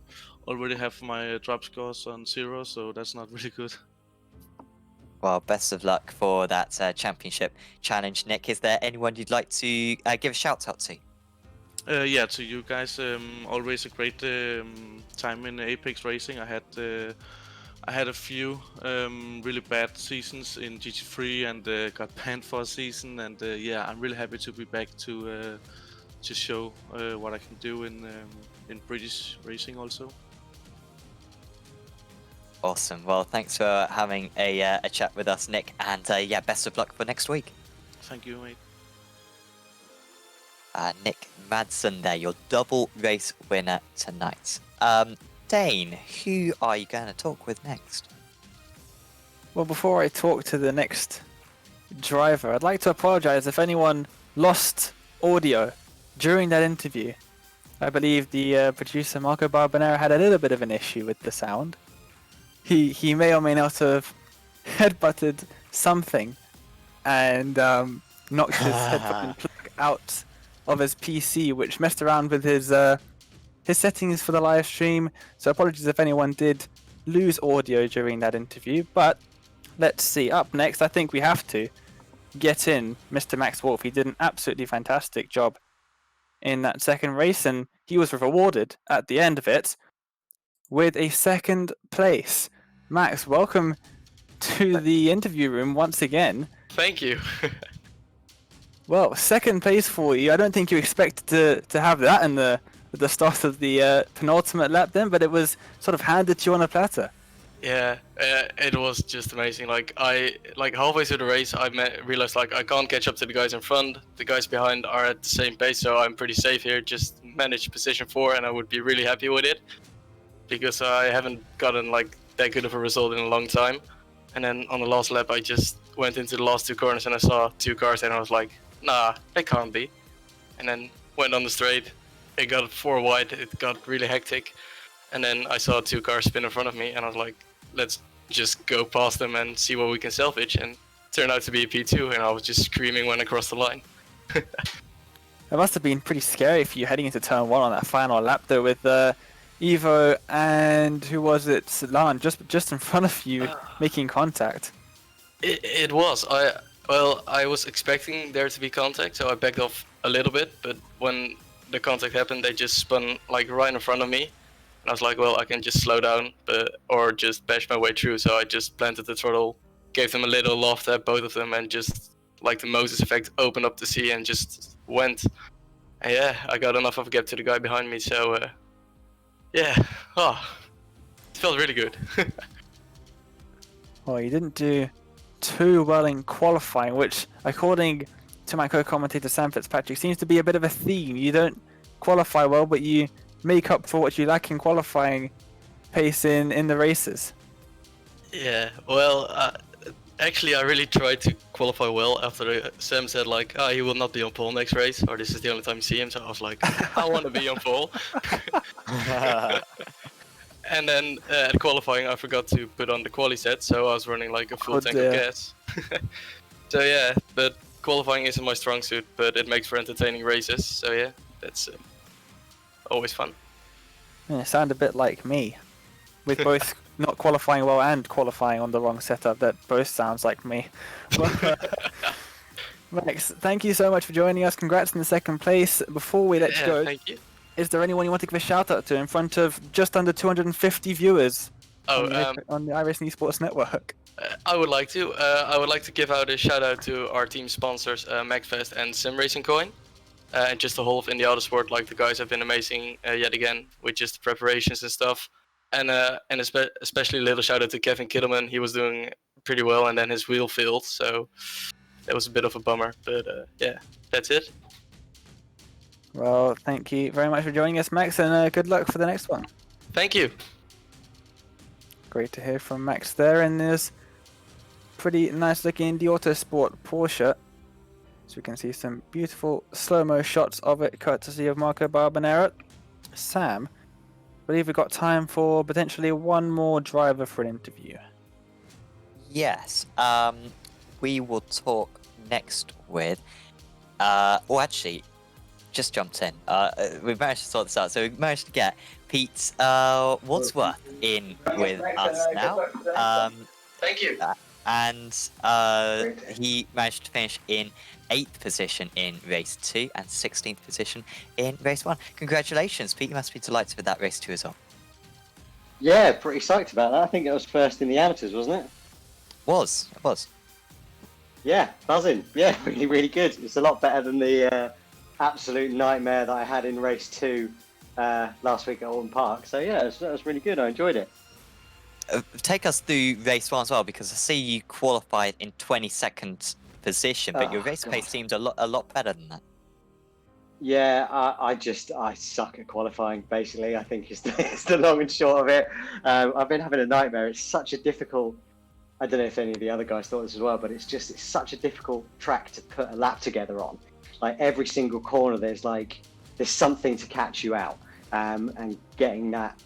already have my drop scores on 0, so that's not really good. Well, best of luck for that championship challenge, Nick. Is there anyone you'd like to give a shout out to? Yeah, to you guys. Always a great time in Apex Racing. I had a few really bad seasons in GT3 and got banned for a season. And yeah, I'm really happy to be back to show what I can do in British racing also. Awesome. Well, thanks for having a chat with us, Nick. And yeah, best of luck for next week. Thank you, mate. Nick Madsen there, your double race winner tonight. Dane, who are you going to talk with next? Well, before I talk to the next driver, I'd like to apologize if anyone lost audio during that interview. I believe the producer Marco Barbanera had a little bit of an issue with the sound. He may or may not have headbutted something and knocked his headphone plug out of his PC, which messed around with his settings for the live stream. So apologies if anyone did lose audio during that interview. But let's see. Up next, I think we have to get in Mr. Max Wolf. He did an absolutely fantastic job in that second race, and he was rewarded at the end of it with a second place. Max, welcome to the interview room once again. Thank you. Well, second place for you. I don't think you expected to have that in the at the start of the penultimate lap then, but it was sort of handed to you on a platter. Yeah, it was just amazing. Like halfway through the race, I realized like I can't catch up to the guys in front. The guys behind are at the same pace, so I'm pretty safe here. Just managed position 4, and I would be really happy with it because I haven't gotten like that good of a result in a long time. And then on the last lap, I just went into the last 2 corners and I saw 2 cars, and I was like, nah, that can't be. And then went on the straight. It got 4 wide. It got really hectic. And then I saw 2 cars spin in front of me, and I was like, let's just go past them and see what we can salvage. And it turned out to be a P2, and I was just screaming when I crossed the line. It must have been pretty scary for you heading into turn 1 on that final lap though, with Evo and who was it, Lan, just in front of you making contact. It was. I was expecting there to be contact, so I backed off a little bit. But when the contact happened, they just spun like right in front of me, and I was like, well, I can just slow down, or just bash my way through. So I just planted the throttle, gave them a little loft at both of them, and just like the Moses effect, opened up the sea and just went. And yeah, I got enough of a gap to the guy behind me. So yeah, it felt really good. Well, you didn't do too well in qualifying, which, according to my co-commentator Sam Fitzpatrick, seems to be a bit of a theme. You don't qualify well, but you make up for what you lack in qualifying pace in the races. Yeah, well, actually, I really tried to qualify well after Sam said like, he will not be on pole next race, or this is the only time you see him. So I was like, I want to be on pole. And then at qualifying, I forgot to put on the quali set, so I was running like a full tank of gas. So yeah, but qualifying isn't my strong suit, but it makes for entertaining races. So yeah, that's always fun. Yeah, sound a bit like me, with both not qualifying well and qualifying on the wrong setup. That both sounds like me. Max, thank you so much for joining us. Congrats on the second place. Before we let you go, thank you. Is there anyone you want to give a shout out to in front of just under 250 viewers on the iRacing Esports Network? I would like to. I would like to give out a shout out to our team sponsors, MacFest and Sim Racing Coin, and just the whole of Indie Autosport. Like the guys have been amazing yet again with just the preparations and stuff. And especially a little shout out to Kevin Kittleman. He was doing pretty well, and then his wheel failed, so it was a bit of a bummer. But yeah, that's it. Well, thank you very much for joining us, Max, and good luck for the next one. Thank you. Great to hear from Max there, and there's pretty nice looking Indie Autosport Porsche. So we can see some beautiful slow-mo shots of it, courtesy of Marco Barbanera. Sam, I believe we've got time for potentially one more driver for an interview. Yes. We will talk next with... well, actually... just jumped in. We've managed to sort this out. So we managed to get Pete Wadsworth in with us now. Thank you. And he managed to finish in 8th position in race 2 and 16th position in race 1. Congratulations, Pete. You must be delighted with that race 2 as well. Yeah, pretty psyched about that. I think it was first in the amateurs, wasn't it? It was. Yeah, buzzing. Yeah, really, really good. It's a lot better than the absolute nightmare that I had in race 2 last week at Alton Park. So yeah, that was really good. I enjoyed it. Take us through race 1 as well, because I see you qualified in 22nd position, but your race pace seems a lot better than that. Yeah, I suck at qualifying. Basically, I think it's the long and short of it. I've been having a nightmare. It's such a difficult. I don't know if any of the other guys thought this as well, but it's such a difficult track to put a lap together on. Like every single corner, there's something to catch you out, and getting that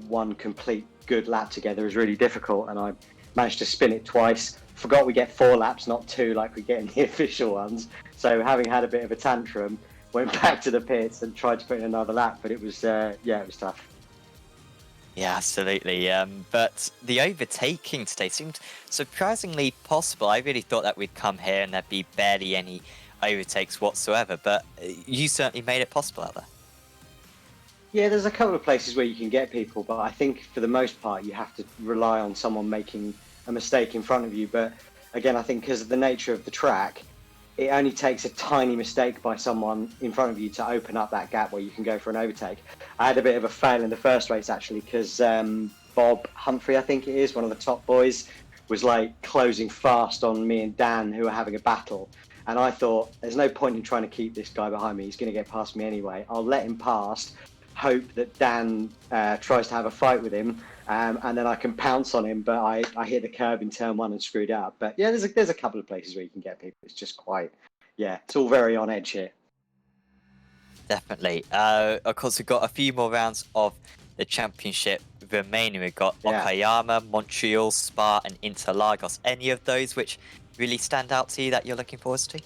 one complete good lap together is really difficult. And I managed to spin it twice. Forgot we get 4 laps, not 2 like we get in the official ones. So having had a bit of a tantrum, went back to the pits and tried to put in another lap, but it was it was tough. Yeah, absolutely. But the overtaking today seemed surprisingly possible. I really thought that we'd come here and there'd be barely any overtakes whatsoever, but you certainly made it possible out there. Yeah, there's a couple of places where you can get people, but I think for the most part you have to rely on someone making a mistake in front of you. But again, I think because of the nature of the track, it only takes a tiny mistake by someone in front of you to open up that gap where you can go for an overtake. I had a bit of a fail in the first race actually, because Bob Humphrey, I think it is, one of the top boys, was closing fast on me and Dan, who were having a battle. And I thought, there's no point in trying to keep this guy behind me. He's going to get past me anyway. I'll let him past, hope that Dan tries to have a fight with him, and then I can pounce on him. But I hit the curb in turn 1 and screwed up. But yeah, there's a couple of places where you can get people. It's just it's all very on edge here. Definitely. Of course, we've got a few more rounds of the championship remaining. We've got Okayama, Montreal, Spa, and Interlagos. Any of those which really stand out to you that you're looking forward to?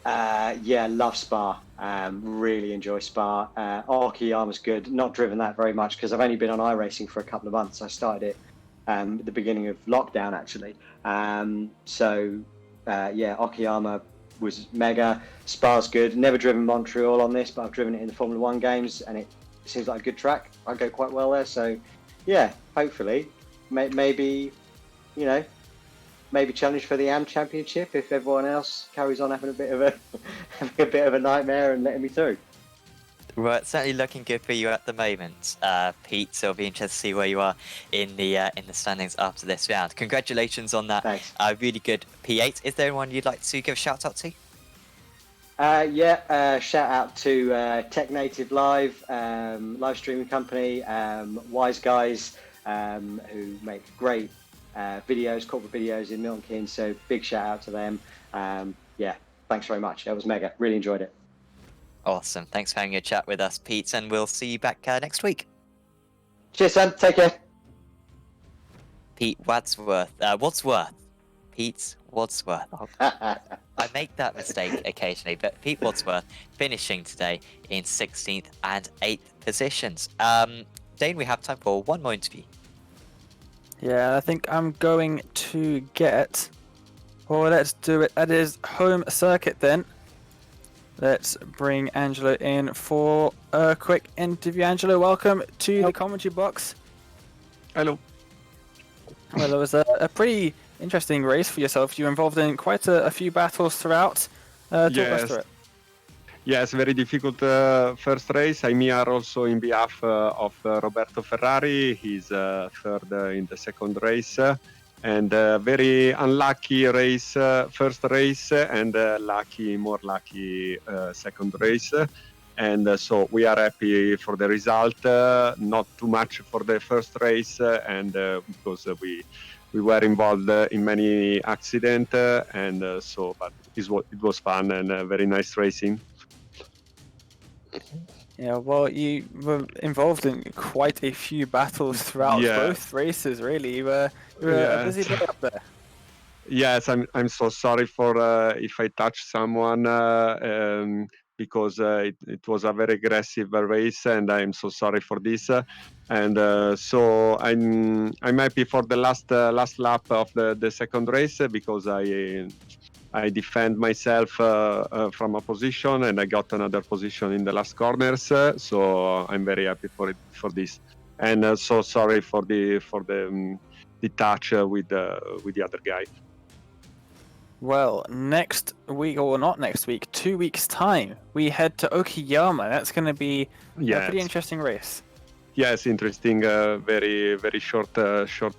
Yeah, love Spa. Really enjoy Spa. Okayama's good. Not driven that very much because I've only been on iRacing for a couple of months. I started it at the beginning of lockdown, actually. Yeah, Okayama was mega. Spa's good. Never driven Montreal on this, but I've driven it in the Formula One games, and it seems like a good track. I go quite well there. So, yeah, hopefully, maybe, you know, maybe challenge for the AM Championship if everyone else carries on having a bit of a nightmare and letting me through. Well, it's certainly looking good for you at the moment, Pete. So it'll be interesting to see where you are in the standings after this round. Congratulations on that really good P8. Is there anyone you'd like to give a shout out to? Shout out to Tech Native Live, live streaming company, Wise Guys, who make great videos, corporate videos in Milton Keynes. So big shout out to them. Thanks very much. That was mega. Really enjoyed it. Awesome. Thanks for having a chat with us, Pete, and we'll see you back next week. Cheers, Sam. Take care. Pete Wadsworth. Pete Wadsworth. I make that mistake occasionally, but Pete Wadsworth finishing today in 16th and 8th positions. Dane, we have time for one more interview. Yeah, I think I'm going to get... Well, let's do it at his home circuit then. Let's bring Angelo in for a quick interview. Angelo, welcome to the commentary box. Hello. Well, it was a pretty interesting race for yourself. You were involved in quite a few battles throughout. Talk us through it. Yes, very difficult first race. I'm here also in behalf of Roberto Ferrari. He's third in the second race. And very unlucky race, first race, and more lucky second race. And so we are happy for the result. Not too much for the first race, and because we were involved in many accidents, but it was fun and very nice racing. Yeah, well, you were involved in quite a few battles throughout both races, really. You were a busy day up there. Yes, I'm so sorry for if I touched someone because it was a very aggressive race, and I'm so sorry for this. So I'm happy for the last lap of the second race because I defend myself from a position, and I got another position in the last corners. So I'm very happy for this, and so sorry for the touch with the other guy. Well, next week, or not next week, 2 weeks' time, we head to Okayama. That's going to be a pretty interesting race. Yes, interesting. Very very short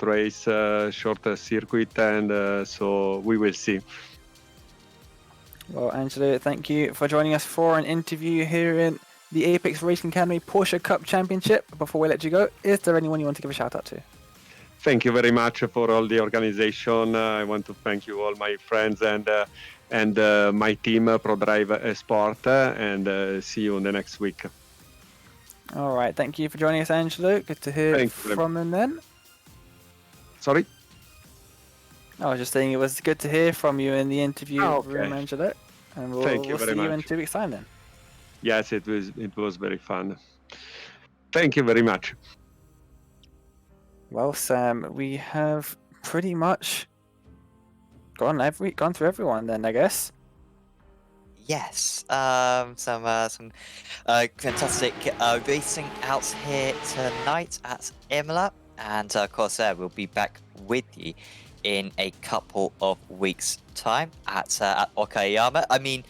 race, short circuit, and so we will see. Well, Angelo, thank you for joining us for an interview here in the Apex Racing Academy Porsche Cup Championship. Before we let you go, is there anyone you want to give a shout out to? Thank you very much for all the organization. I want to thank you all my friends and my team, ProDrive Sport, and see you in the next week. All right, thank you for joining us, Angelo. Good to hear from him then. Sorry? I was just saying it was good to hear from you in the interview room, Angelo. And we'll see you in 2 weeks' time then. Yes, it was very fun. Thank you very much. Well, Sam, we have pretty much gone through everyone then, I guess. Yes, some fantastic racing out here tonight at Imola, and of course, we'll be back with you in a couple of weeks' time at Okayama. I mean,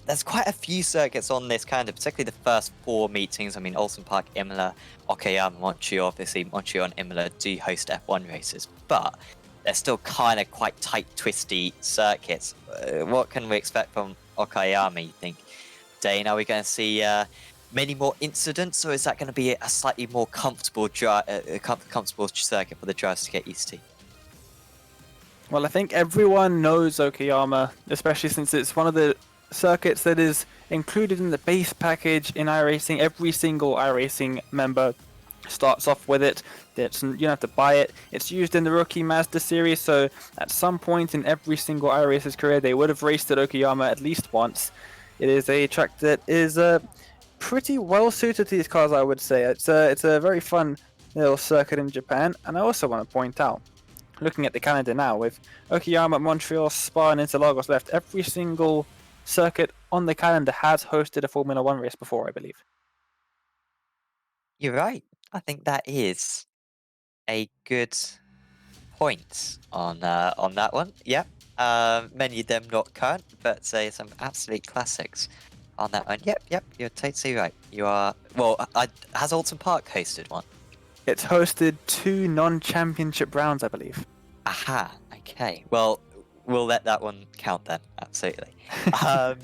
there's quite a few circuits on this calendar, particularly the first 4 meetings. I mean, Alton Park, Imola, Okayama, Montreal. Obviously, Montreal and Imola do host F1 races, but they're still kind of quite tight, twisty circuits. What can we expect from Okayama, you think? Dane, are we going to see many more incidents, or is that going to be a slightly more comfortable comfortable circuit for the drivers to get used to? Well, I think everyone knows Okayama, especially since it's one of the circuits that is included in the base package in iRacing. Every single iRacing member starts off with it. You don't have to buy it. It's used in the Rookie Mazda series, so at some point in every single iRacer's career, they would have raced at Okayama at least once. It is a track that is pretty well suited to these cars, I would say. It's a very fun little circuit in Japan, and I also want to point out, looking at the calendar now, with Okayama, Montreal, Spa, and Interlagos left, every single circuit on the calendar has hosted a Formula One race before, I believe. You're right. I think that is a good point on that one. Yeah. Many of them not current, but say some absolute classics on that one. Yep. You're totally right. You are. Well, has Alton Park hosted one? It's hosted 2 non-championship rounds, I believe. Aha. Okay. Well, we'll let that one count then. Absolutely. No.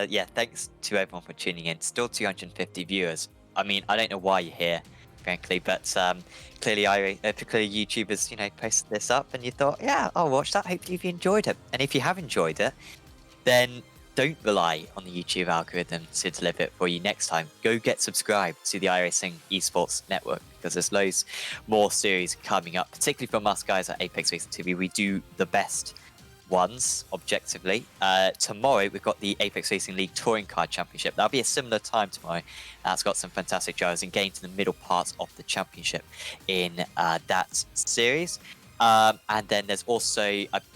Yeah. Thanks to everyone for tuning in. Still 250 viewers. I mean, I don't know why you're here, frankly, but clearly, YouTubers, posted this up, and you thought, yeah, I'll watch that. Hopefully, you enjoyed it. And if you have enjoyed it, then don't rely on the YouTube algorithm to deliver it for you next time. Go get subscribed to the iRacing Esports Network, because there's loads more series coming up, particularly from us guys at Apex Racing TV. We do the best ones, objectively. Tomorrow, we've got the Apex Racing League Touring Car Championship. That'll be a similar time tomorrow. That's got some fantastic drivers engaged in the middle parts of the championship in that series. And then there's also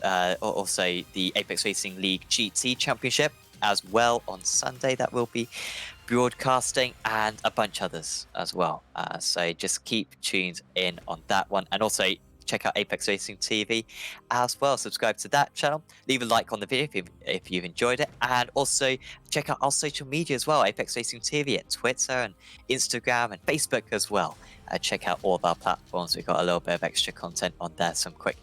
the Apex Racing League GT Championship as well on Sunday that will be broadcasting, and a bunch others as well. So just keep tuned in on that one, and also check out Apex Racing TV as well. Subscribe to that channel. Leave a like on the video if you've enjoyed it, and also check out our social media as well. Apex Racing TV at Twitter and Instagram and Facebook as well. Check out all of our platforms. We've got a little bit of extra content on there, some quick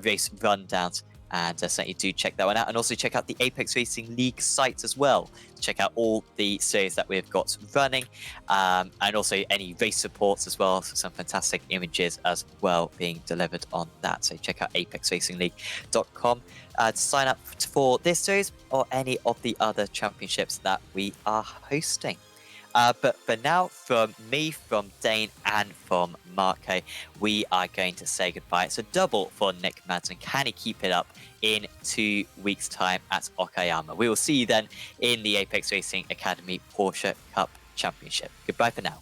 race rundowns, and certainly do check that one out. And also check out the Apex Racing League site as well. Check out all the series that we've got running, and also any race reports as well. So some fantastic images as well being delivered on that. So check out apexracingleague.com to sign up for this series or any of the other championships that we are hosting. But for now, from me, from Dane, and from Marco, we are going to say goodbye. It's a double for Nick Madsen. Can he keep it up in 2 weeks' time at Okayama? We will see you then in the Apex Racing Academy Porsche Cup Championship. Goodbye for now.